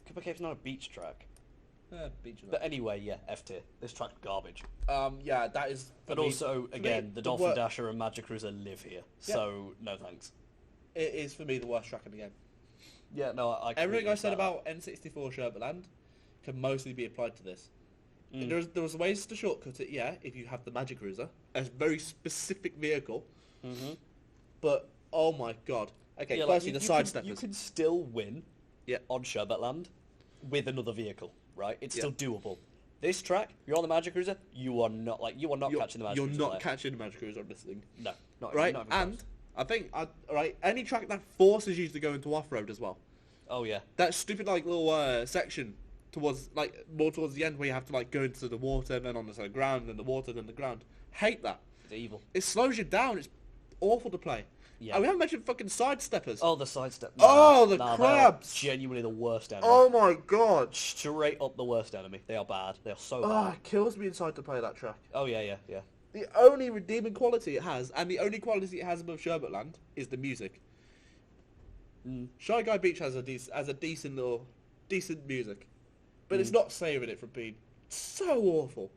S1: Cooper Cape's not a beach track.
S2: Beach
S1: But anyway, yeah, F tier. This track's garbage.
S2: Yeah, that is.
S1: But
S2: I mean,
S1: also,
S2: for
S1: again,
S2: me,
S1: the Dolphin
S2: wor-
S1: Dasher and Magic Cruiser live here.
S2: Yeah.
S1: So, no thanks.
S2: It is for me the worst track in the game.
S1: Yeah, no, I
S2: Everything I said
S1: completely
S2: about N64 Sherbetland can mostly be applied to this.
S1: Mm.
S2: There was ways to shortcut it, yeah, if you have the Magic Cruiser, a very specific vehicle.
S1: Mm-hmm.
S2: But oh my god. Okay,
S1: Yeah, like,
S2: firstly the
S1: you
S2: sidesteppers.
S1: You can still win
S2: Yeah.
S1: on Sherbetland with another vehicle, right? It's
S2: Yeah.
S1: still doable. This track, you're on the Magic Cruiser, you are not catching the Magic
S2: You're
S1: Cruiser.
S2: not
S1: player.
S2: catching the Magic Cruiser on this thing.
S1: No, not
S2: Right?
S1: Not even
S2: And
S1: close.
S2: I think any track that forces you to go into off-road as well.
S1: Oh yeah.
S2: That stupid like little section towards like more towards the end where you have to like go into the water and then on the ground, then the water, then the ground. Hate that.
S1: It's evil.
S2: It slows you down. It's awful to play.
S1: Yeah.
S2: And we haven't mentioned fucking sidesteppers.
S1: Oh, the sidestep.
S2: Oh, the
S1: they're
S2: crabs.
S1: genuinely the worst enemy.
S2: Oh my god.
S1: Straight up the worst enemy. They are bad. They are so bad.
S2: Ah, it kills me inside to play that track.
S1: Oh yeah, yeah, yeah.
S2: The only redeeming quality it has, and the only quality it has above Sherbetland, is the music. Shy Guy Beach has a decent music, but it's not saving it from being so awful.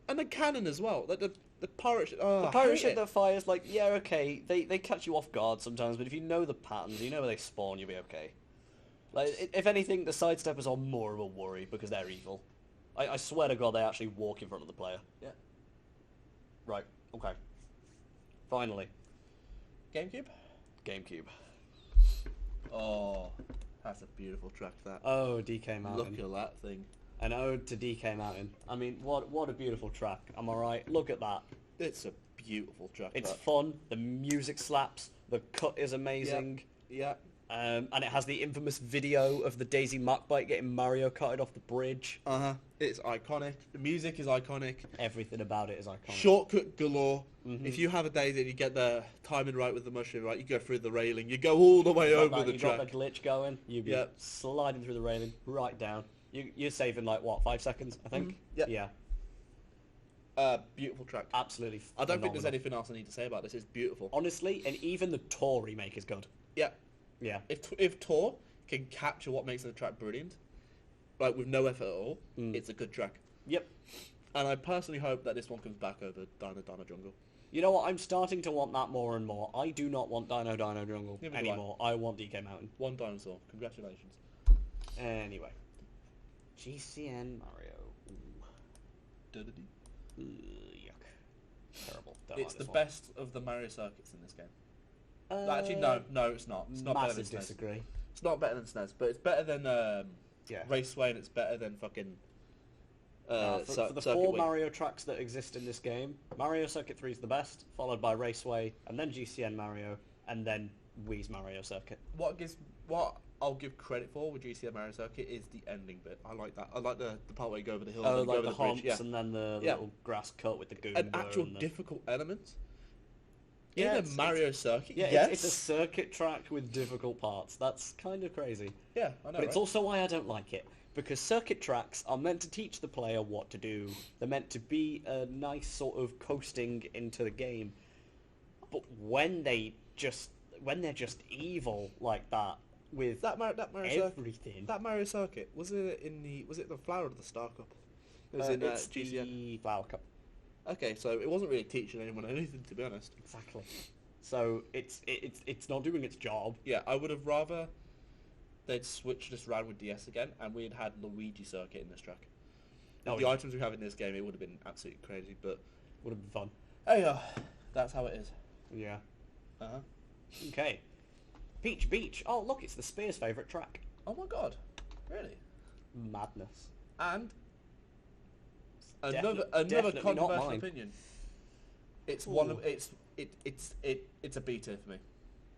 S2: And the cannon as well, like the pirate ship. Oh,
S1: The
S2: I
S1: pirate
S2: hate
S1: ship
S2: it.
S1: that fires, like, yeah, okay, they catch you off guard sometimes, but if you know the patterns, you know where they spawn, you'll be okay. Like, if anything, the sidesteppers are more of a worry because they're evil. I swear to God, they actually walk in front of the player.
S2: Yeah.
S1: Right. Okay. Finally,
S2: GameCube.
S1: GameCube.
S2: Oh, that's a beautiful track. That.
S1: Oh, DK Mountain.
S2: Look at that thing.
S1: An ode to DK Mountain. I mean, what a beautiful track. Am I right? Look at that.
S2: It's a beautiful track.
S1: It's
S2: that.
S1: fun. The music slaps. The cut is amazing.
S2: Yeah.
S1: And it has the infamous video of the Daisy Machbite getting Mario Karted off the bridge.
S2: It's iconic. The music is iconic.
S1: Everything about it is iconic.
S2: Shortcut galore. If you have a day that you get the timing right with the mushroom right, you go through the railing. You go all the way over the
S1: you
S2: track.
S1: got the glitch going. You be
S2: Yep.
S1: sliding through the railing right down. You're saving like what, 5 seconds? I think.
S2: Yep.
S1: Yeah.
S2: Beautiful track.
S1: Absolutely.
S2: I don't think there's
S1: phenomenal.
S2: anything else I need to say about this. It's beautiful.
S1: Honestly, and even the Tour remake is good.
S2: Yeah.
S1: Yeah.
S2: If Tor can capture what makes the track brilliant, like with no effort at all, it's a good track.
S1: Yep.
S2: And I personally hope that this one comes back over Dino Jungle.
S1: You know what? I'm starting to want that more and more. I do not want Dino Jungle
S2: Neither do I.
S1: anymore. I want DK Mountain.
S2: One dinosaur. Congratulations.
S1: Anyway. GCN Mario. Ooh. Yuck. Terrible. Don't like
S2: It's
S1: this
S2: the
S1: one.
S2: best of the Mario circuits in this game. Actually, no, it's not. It's not better than
S1: Massive
S2: SNES.
S1: disagree.
S2: It's not better than SNES, but it's better than
S1: Yeah.
S2: Raceway, and it's better than fucking.
S1: For the
S2: Circuit
S1: 4
S2: Wii.
S1: Mario tracks that exist in this game, Mario Circuit 3 is the best, followed by Raceway, and then GCN Mario, and then Wii's Mario Circuit.
S2: What I'll give credit for with GCN Mario Circuit is the ending bit. I like that. I like the part where you go over the hill.
S1: Oh,
S2: and go
S1: like
S2: over
S1: the
S2: bridge.
S1: humps
S2: Yeah.
S1: and then the
S2: Yeah.
S1: little grass cut with the Goomba.
S2: An actual
S1: and the...
S2: difficult element.
S1: Yeah,
S2: In a
S1: it's-
S2: Mario Circuit.
S1: Yeah,
S2: yes.
S1: it's a circuit track with difficult parts. That's kind of crazy.
S2: Yeah, I know.
S1: But it's
S2: right?
S1: also why I don't like it. Because circuit tracks are meant to teach the player what to do. They're meant to be a nice sort of coasting into the game. But when they're just evil like that with
S2: that Mario
S1: everything.
S2: Circuit. That Mario Circuit was it the Flower of the Star Cup? It was
S1: It's
S2: GCN.
S1: the Flower Cup.
S2: Okay, so it wasn't really teaching anyone anything, to be honest.
S1: Exactly. So it's not doing its job.
S2: Yeah, I would have rather they'd switched this round with DS again, and we'd had Luigi Circuit in this track.
S1: Oh,
S2: The
S1: yeah.
S2: items we have in this game, it would have been absolutely crazy, but
S1: Would have been fun.
S2: hey, that's how it is.
S1: Yeah.
S2: Uh-huh.
S1: Okay. Peach Beach. Oh, look, it's the Spears' favourite track.
S2: Oh my god, really?
S1: Madness.
S2: And
S1: Definitely
S2: another
S1: not
S2: controversial
S1: mine.
S2: opinion. It's
S1: Ooh.
S2: one of it's a B tier for me.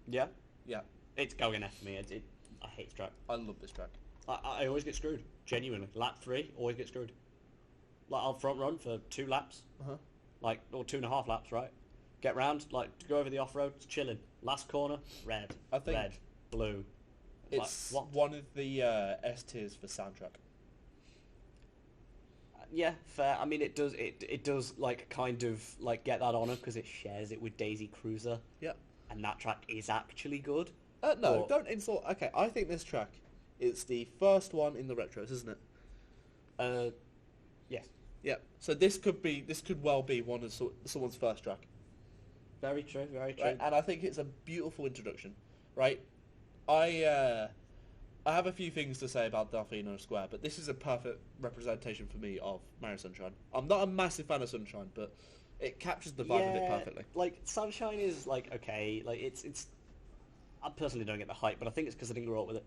S1: Yeah?
S2: Yeah,
S1: It's going F for me. I hate this track.
S2: I love this track.
S1: I always get screwed. Genuinely. Lap 3, always get screwed. Like, I'll front run for 2 laps.
S2: Uh-huh.
S1: Like, or 2.5 laps, right? Get round, like, to go over the off-road, it's chilling. Last corner, red.
S2: I think
S1: red, blue.
S2: It's
S1: like, what?
S2: one of the S tiers for soundtrack.
S1: Yeah, fair. I mean, it does, like, kind of, like, get that honour because it shares it with Daisy Cruiser.
S2: Yep.
S1: And that track is actually good.
S2: No,
S1: But-
S2: don't insult. Okay, I think this track is the first one in the retros, isn't it?
S1: Yes.
S2: Yeah. So this could well be one of someone's first track,
S1: Very true, very true.
S2: right? And I think it's a beautiful introduction, right? I have a few things to say about Delfino Square, but this is a perfect representation for me of Mario Sunshine. I'm not a massive fan of Sunshine, but it captures the vibe of it perfectly.
S1: Like, Sunshine is, like, okay. Like, it's... I personally don't get the hype, but I think it's because I didn't grow up with it.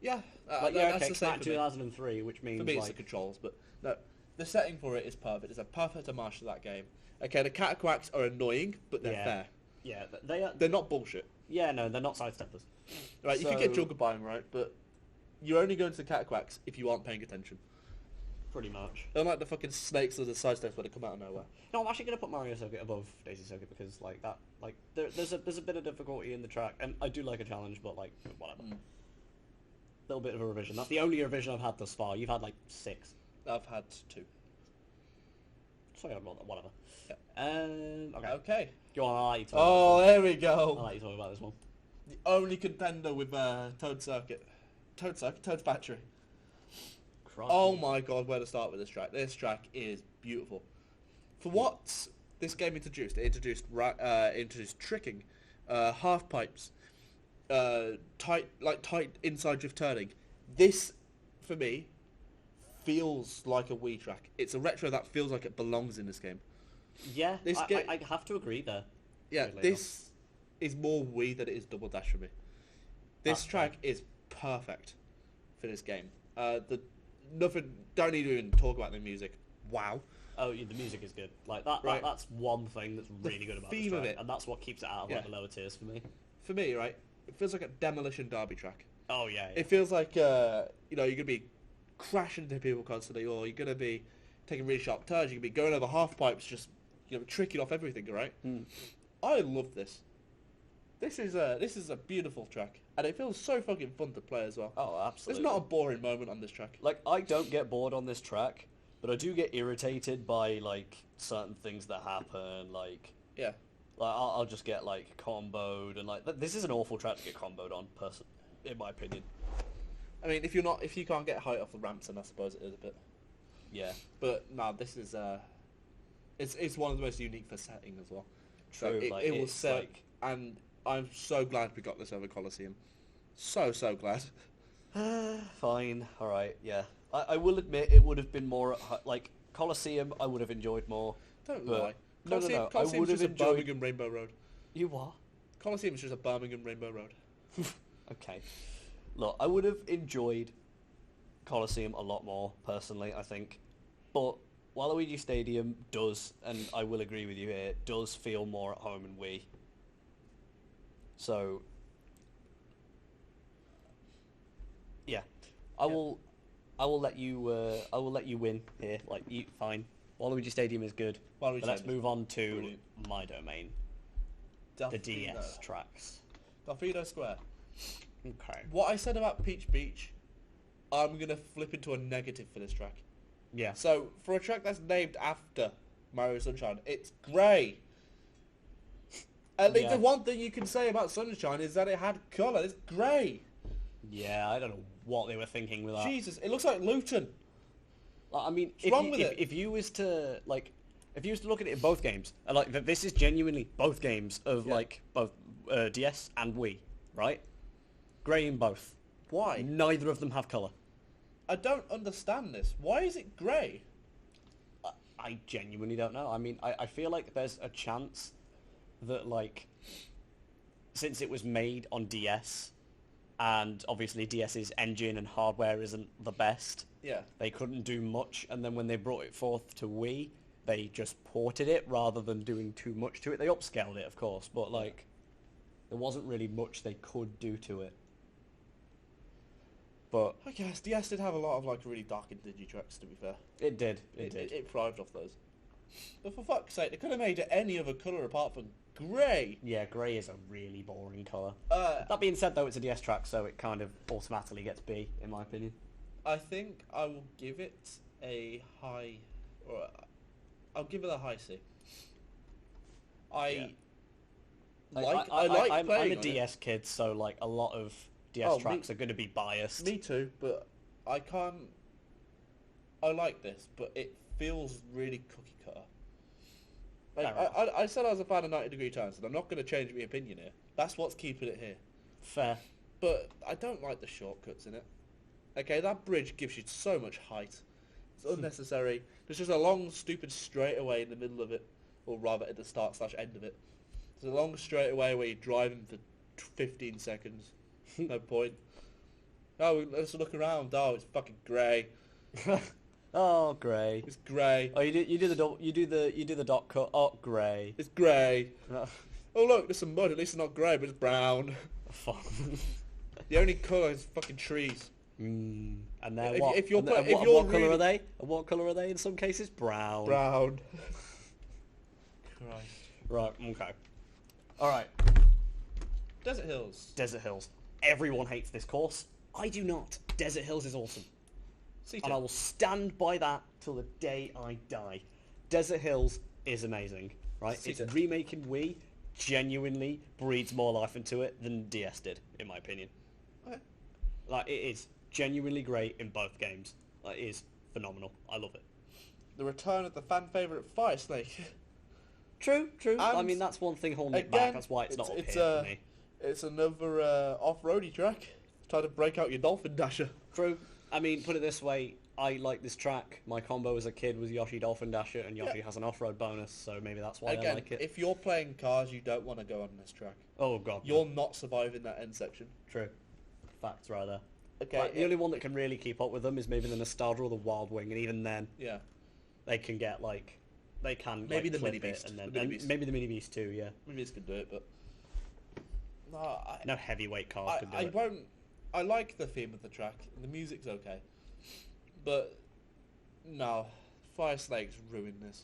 S2: Yeah,
S1: Like, yeah,
S2: that's
S1: okay,
S2: the
S1: it's
S2: same
S1: out in
S2: for me.
S1: 2003, which means,
S2: For me, it's the
S1: like...
S2: controls, but no, the setting for it is perfect. It's a perfect homage to that game. Okay, the Cataquacks are annoying, but they're
S1: Yeah.
S2: fair.
S1: Yeah, they are...
S2: They're not bullshit.
S1: Yeah, no, they're not sidesteppers.
S2: Right, you could get
S1: So-
S2: Jugabine, right, but you're only going to the Cataquacks if you aren't paying attention.
S1: Pretty much.
S2: They're like the fucking snakes or the side steps where they come out of nowhere.
S1: No, I'm actually going to put Mario Circuit above Daisy Circuit because, like, that... Like, there's a bit of difficulty in the track, and I do like a challenge, but, like, whatever. Little bit of a revision. That's the only revision I've had thus far. You've had, like, 6.
S2: I've had 2.
S1: Sorry, whatever.
S2: Yeah.
S1: Okay.
S2: Okay.
S1: Go on, I'll let you talk
S2: Oh,
S1: about
S2: there we
S1: this one. I'll
S2: go.
S1: let you talk about this one.
S2: The only contender with Toad Circuit. Toad's Battery.
S1: Crikey.
S2: Oh my god, where to start with this track? This track is beautiful. For what this game introduced, it introduced tricking, half pipes, tight inside drift turning. This, for me, feels like a Wii track. It's a retro that feels like it belongs in this game.
S1: Yeah,
S2: This
S1: I,
S2: ga-
S1: I have to agree there.
S2: Yeah,
S1: Weirdly
S2: this is more Wii than it is Double Dash for me. This
S1: That's
S2: track is perfect for this game. Don't need to even talk about the music. Wow.
S1: Oh, yeah, the music is good. Like that.
S2: Right.
S1: That's one thing that's really good about this
S2: theme of
S1: track,
S2: it.
S1: and that's what keeps it out of
S2: Yeah.
S1: like the lower tiers for me.
S2: For me, right, it feels like a Demolition Derby track.
S1: Oh yeah.
S2: It feels like you're gonna be crashing into people constantly, or you're gonna be taking really sharp turns. You're gonna be going over half pipes, just tricking off everything. Right? I love this. This is a beautiful track, and it feels so fucking fun to play as well.
S1: Oh, absolutely.
S2: There's not a boring moment on this track.
S1: Like, I don't get bored on this track, but I do get irritated by, like, certain things that happen, like...
S2: Yeah.
S1: Like, I'll just get, like, comboed, and, like... This is an awful track to get comboed on, in my opinion.
S2: I mean, if you can't get height off the ramps, then I suppose it is a bit.
S1: Yeah.
S2: But no, this is it's one of the most unique for setting as well.
S1: True,
S2: So
S1: like,
S2: it will
S1: it's,
S2: set,
S1: like...
S2: and I'm so glad we got this over Colosseum. So glad.
S1: Fine, alright, yeah. I will admit it would have been more... Like, Colosseum, I would have enjoyed more.
S2: Don't
S1: but-
S2: lie.
S1: No,
S2: Colosseum,
S1: I
S2: Colosseum's
S1: would have
S2: just a
S1: enjoyed...
S2: Birmingham Rainbow Road.
S1: You what?
S2: Colosseum is just a Birmingham Rainbow Road.
S1: Okay. Look, I would have enjoyed Colosseum a lot more, personally, I think. But Waluigi Stadium does, and I will agree with you here, does feel more at home in Wii. So, yeah. I will let you win here. Like, fine. Waluigi Stadium is good.
S2: Waluigi
S1: But let's
S2: Stadium is
S1: move on to
S2: brilliant.
S1: my domain. The DS tracks.
S2: Delfino Square.
S1: Okay.
S2: What I said about Peach Beach, I'm going to flip into a negative for this track.
S1: Yeah.
S2: So, for a track that's named after Mario Sunshine, it's grey. At least
S1: Yeah.
S2: the one thing you can say about Sunshine is that it had colour. It's grey.
S1: Yeah, I don't know what they were thinking with that.
S2: Jesus, it looks like Luton.
S1: I mean,
S2: What's wrong with it?
S1: if you was to look at it in both games, like this is genuinely both games of
S2: Yeah.
S1: like both DS and Wii, right? Grey in both.
S2: Why?
S1: Neither of them have color.
S2: I don't understand this. Why is it grey?
S1: I genuinely don't know. I mean, I feel like there's a chance that like since it was made on DS, and obviously DS's engine and hardware isn't the best.
S2: Yeah.
S1: They couldn't do much, and then when they brought it forth to Wii, they just ported it rather than doing too much to it. They upscaled it, of course, but like, there wasn't really much they could do to it. But
S2: I guess DS did have a lot of like really dark and dingy tracks. To be fair,
S1: it did. It did.
S2: It thrived off those. But for fuck's sake, they could have made it any other colour apart from grey.
S1: Yeah, grey is a really boring colour. That being said, though, it's a DS track, so it kind of automatically gets B, in my opinion.
S2: I think I will give it a high, or I'll give it a high C. I like
S1: I'm
S2: playing
S1: a
S2: on
S1: DS
S2: it.
S1: kid, so like a lot of DS tracks are going to be biased.
S2: Me too, but I can't. I like this, but it feels really cookie cutter. Like, I said I was a fan of 90 Degree Turns, and I'm not going to change my opinion here. That's what's keeping it here.
S1: Fair.
S2: But I don't like the shortcuts in it. Okay, that bridge gives you so much height. It's unnecessary. There's just a long, stupid straightaway in the middle of it, or rather at the start/end of it. There's a long straightaway where you're driving for 15 seconds. No point. Oh, let's look around. Oh, it's fucking grey.
S1: Oh, grey.
S2: It's grey.
S1: Oh, you do the dot cut. Oh, grey.
S2: It's grey. Oh look, there's some mud. At least it's not grey, but it's brown.
S1: Fuck.
S2: The only colour is fucking trees.
S1: And then
S2: If-
S1: what?
S2: if you're
S1: and
S2: pla-
S1: then
S2: if
S1: what,
S2: you're
S1: what colour
S2: really-
S1: are they? And what colour are they? In some cases, brown.
S2: Brown. Christ.
S1: Right. Okay. All right.
S2: Desert Hills.
S1: Desert Hills. Everyone hates this course. I do not. Desert Hills is awesome. And I will stand by that till the day I die. Desert Hills is amazing, right? Its
S2: Seated.
S1: remake in Wii genuinely breathes more life into it than DS did, in my opinion.
S2: Okay.
S1: Like, it is genuinely great in both games. Like, it is phenomenal. I love it.
S2: The return of the fan favourite Fire Snake.
S1: True. I
S2: And
S1: mean, that's one thing holding it
S2: again,
S1: back. That's why it's not up
S2: it's
S1: here for me.
S2: It's another off-roady track. Trying to break out your Dolphin Dasher.
S1: True. I mean, put it this way, I like this track. My combo as a kid was Yoshi Dolphin Dasher, and Yoshi has an off-road bonus, so maybe that's why
S2: Again,
S1: I like it.
S2: if you're playing cars, you don't want to go on this track.
S1: Oh, God. no.
S2: You're not surviving that end section.
S1: True. Facts right there.
S2: Okay.
S1: Like, the only one that can really keep up with them is maybe the Nostalgia or the Wild Wing, and even then,
S2: Yeah.
S1: they can get, like... They can,
S2: Maybe
S1: like,
S2: the
S1: clip
S2: Mini
S1: it,
S2: Beast.
S1: and then...
S2: The Mini
S1: and
S2: Beast.
S1: maybe the Mini Beast too, yeah.
S2: Maybe this could do it, but...
S1: No heavyweight cars could do
S2: I
S1: it.
S2: won't... I like the theme of the track. The music's okay. But... No. Fire Snakes ruin this.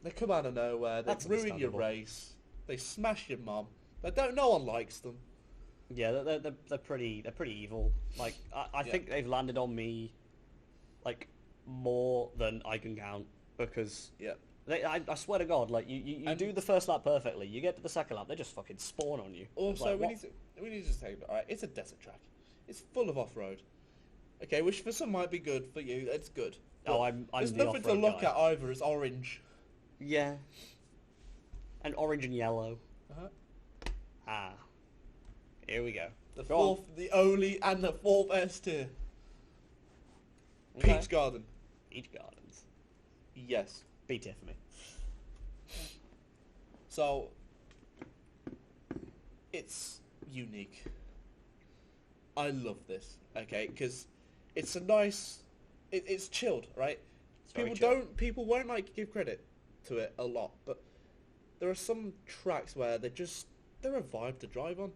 S2: They come out of nowhere. They
S1: That's
S2: ruin your
S1: understandable.
S2: race. They smash your mum. No one likes them.
S1: Yeah, they're pretty evil. Like, I think they've landed on me, like, more than I can count, because...
S2: Yeah.
S1: I swear to God, like, you do the first lap perfectly, you get to the second lap, they just fucking spawn on you.
S2: Also,
S1: Like,
S2: we
S1: what?
S2: need to say, alright, it's a desert track. It's full of off-road. Okay, which for some might be good, for you, it's good.
S1: Oh,
S2: But
S1: I'm
S2: there's
S1: the
S2: nothing to
S1: off-road
S2: look
S1: guy.
S2: at either, it's orange.
S1: Yeah. And orange and yellow.
S2: Uh-huh.
S1: Ah. Here we go.
S2: The
S1: Go on.
S2: fourth, the only, and the fourth S tier.
S1: Okay.
S2: Peach Garden.
S1: Peach Gardens.
S2: Yes.
S1: B tier for me.
S2: So, it's unique. I love this, okay, because it's a nice, it's chilled, right?
S1: It's very chill.
S2: People won't like give credit to it a lot, but there are some tracks where they're a vibe to drive on.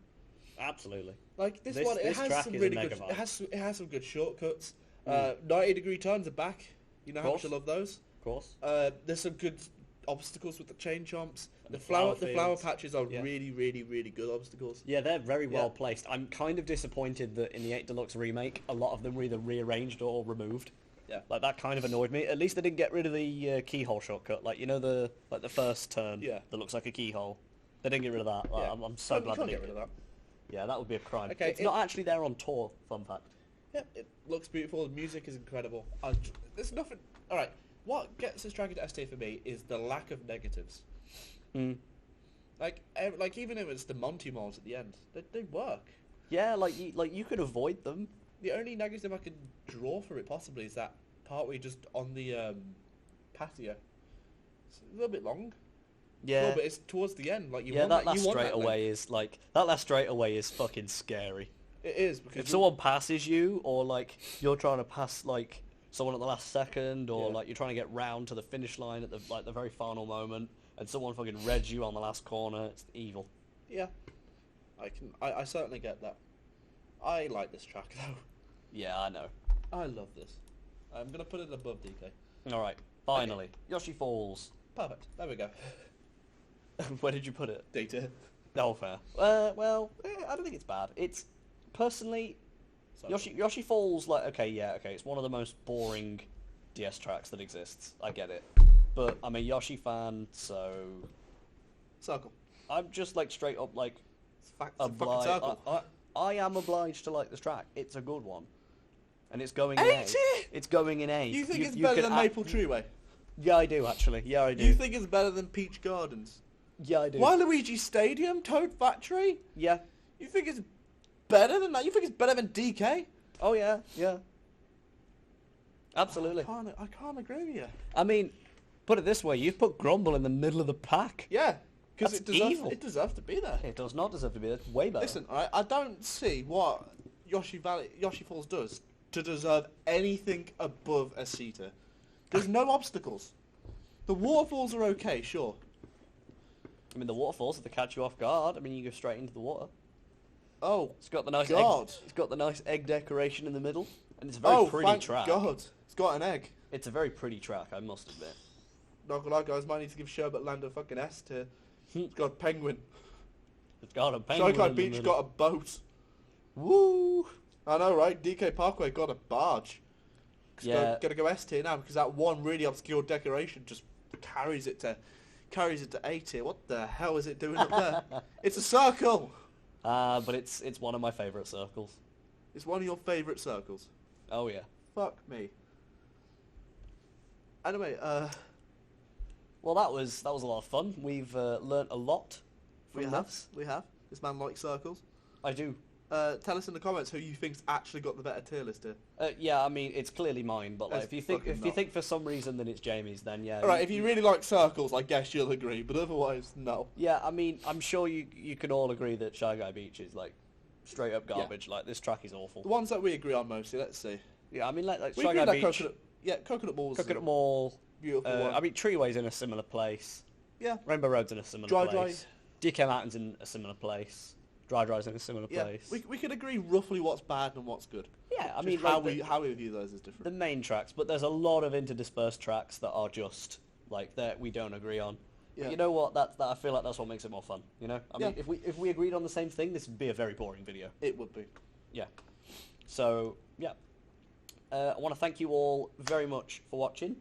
S1: Absolutely.
S2: Like this
S1: This-
S2: one, it
S1: this
S2: has
S1: track
S2: some
S1: is a
S2: really
S1: mega
S2: good.
S1: vibe.
S2: It has some good shortcuts. 90-degree turns are back. You know how much I
S1: Course.
S2: love those.
S1: Of course.
S2: There's some good obstacles with the chain jumps.
S1: And
S2: The flower
S1: fields.
S2: patches are
S1: Yeah.
S2: really, really, really good obstacles.
S1: Yeah, they're very well
S2: Yeah.
S1: placed. I'm kind of disappointed that in the 8 Deluxe remake, a lot of them were either rearranged or removed.
S2: Yeah.
S1: Like, that kind of annoyed me. At least they didn't get rid of the keyhole shortcut. Like, you know, the first turn
S2: Yeah.
S1: that looks like a keyhole? They didn't get rid of that. Like,
S2: Yeah.
S1: I'm so
S2: You
S1: glad they
S2: can't
S1: didn't.
S2: get rid of that.
S1: Yeah, that would be a crime.
S2: Okay,
S1: It's not actually there on tour, fun fact.
S2: Yeah, it looks beautiful. The music is incredible. There's nothing. All right, what gets this track into S tier for me is the lack of negatives.
S1: Mm.
S2: Like even if it's the Monty mods at the end, they work.
S1: Yeah, you could avoid them.
S2: The only negative I could draw for it possibly is that part where you're just on the patio. It's a little bit long.
S1: Yeah.
S2: Well, but it's towards the end. Like you
S1: Yeah,
S2: want
S1: that
S2: that.
S1: last
S2: You want that
S1: straightaway
S2: length.
S1: is like that last straightaway is fucking scary.
S2: It is because
S1: If someone passes you, or like you're trying to pass like someone at the last second, or
S2: Yeah.
S1: like you're trying to get round to the finish line at the very final moment, and someone fucking reds you on the last corner, it's evil.
S2: Yeah, I certainly get that. I like this track though.
S1: Yeah, I know.
S2: I love this. I'm gonna put it above DK.
S1: All right, finally, Yoshi Falls.
S2: Perfect. There we go.
S1: Where did you put it?
S2: D-tier.
S1: Oh, fair. I don't think it's bad. It's personally
S2: So,
S1: Yoshi Falls. Like, okay, it's one of the most boring DS tracks that exists. I get it, but I'm a Yoshi fan, so
S2: circle.
S1: I'm just like straight up like
S2: It's a fucking circle.
S1: I am obliged to like this track. It's a good one, and it's going in
S2: A
S1: A.
S2: tier?
S1: It's going in A.
S2: You think it's better
S1: could
S2: than
S1: a-
S2: Maple Treeway?
S1: Yeah, I do actually. Yeah, I do.
S2: You think it's better than Peach Gardens?
S1: Yeah, I do.
S2: Waluigi Stadium? Toad Factory?
S1: Yeah.
S2: You think it's better than that? You think it's better than DK?
S1: Oh yeah. Yeah. Absolutely.
S2: I can't agree with you.
S1: I mean, put it this way: you've put Grumble in the middle of the pack.
S2: Yeah, because
S1: That's
S2: it deserves
S1: evil.
S2: it deserves to be there.
S1: It does not deserve to be there. It's way better.
S2: Listen, I don't see what Yoshi Falls does to deserve anything above a seater. There's no obstacles. The waterfalls are okay, sure.
S1: I mean, the waterfalls, if they catch you off guard, I mean, you go straight into the water.
S2: Oh,
S1: It's got the nice
S2: God.
S1: egg. It's got the nice egg decoration in the middle, and it's a very pretty
S2: thank
S1: track.
S2: God. It's got an egg.
S1: It's a very pretty track, I must admit.
S2: Not gonna lie, guys, might need to give Sherbet Land a fucking S tier. It's got a penguin.
S1: It's got a penguin
S2: Shanghai
S1: in the
S2: Beach
S1: middle.
S2: got a boat.
S1: Woo!
S2: I know, right? DK Parkway got a barge.
S1: Yeah.
S2: Gotta go S tier now because that one really obscure decoration just carries it to A tier. What the hell is it doing up there? It's a circle.
S1: But it's one of my favourite circles.
S2: It's one of your favourite circles.
S1: Oh yeah.
S2: Fuck me. Anyway,
S1: Well, that was a lot of fun. We've learnt a lot from this.
S2: we have. This man likes circles.
S1: I do.
S2: Tell us in the comments who you think's actually got the better tier list here.
S1: Yeah, I mean, it's clearly mine, but like,
S2: It's
S1: if you
S2: fucking not.
S1: think for some reason that it's Jamie's, then yeah.
S2: Alright, if you really like circles, I guess you'll agree, but otherwise, no.
S1: Yeah, I mean, I'm sure you can all agree that Shy Guy Beach is like straight up garbage. Like, this track is awful.
S2: The ones that we agree on mostly, let's see.
S1: Yeah, I mean, like
S2: We
S1: Shy
S2: agree
S1: Guy
S2: that
S1: Beach,
S2: Coconut Mall's
S1: Coconut Mall.
S2: beautiful one.
S1: I mean, Treeway's in a similar place.
S2: Yeah.
S1: Rainbow Road's in a similar
S2: Dry
S1: place. DK Mountain's in a similar place. Dry's in a similar
S2: Yeah,
S1: place.
S2: we can agree roughly what's bad and what's good.
S1: Yeah, I
S2: Just
S1: mean,
S2: how
S1: like,
S2: we view those is different.
S1: the main tracks, but there's a lot of interdispersed tracks that are just like that we don't agree on.
S2: Yeah.
S1: But you know what? That I feel like that's what makes it more fun. You know, I mean,
S2: Yeah.
S1: if we agreed on the same thing, this would be a very boring video.
S2: It would be.
S1: Yeah. So yeah, I want to thank you all very much for watching.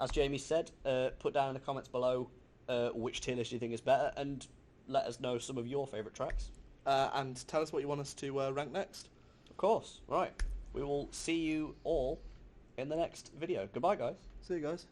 S1: As Jamie said, put down in the comments below which tier list you think is better, and let us know some of your favourite tracks.
S2: And tell us what you want us to rank next.
S1: Of course. Right. We will see you all in the next video. Goodbye, guys.
S2: See you guys.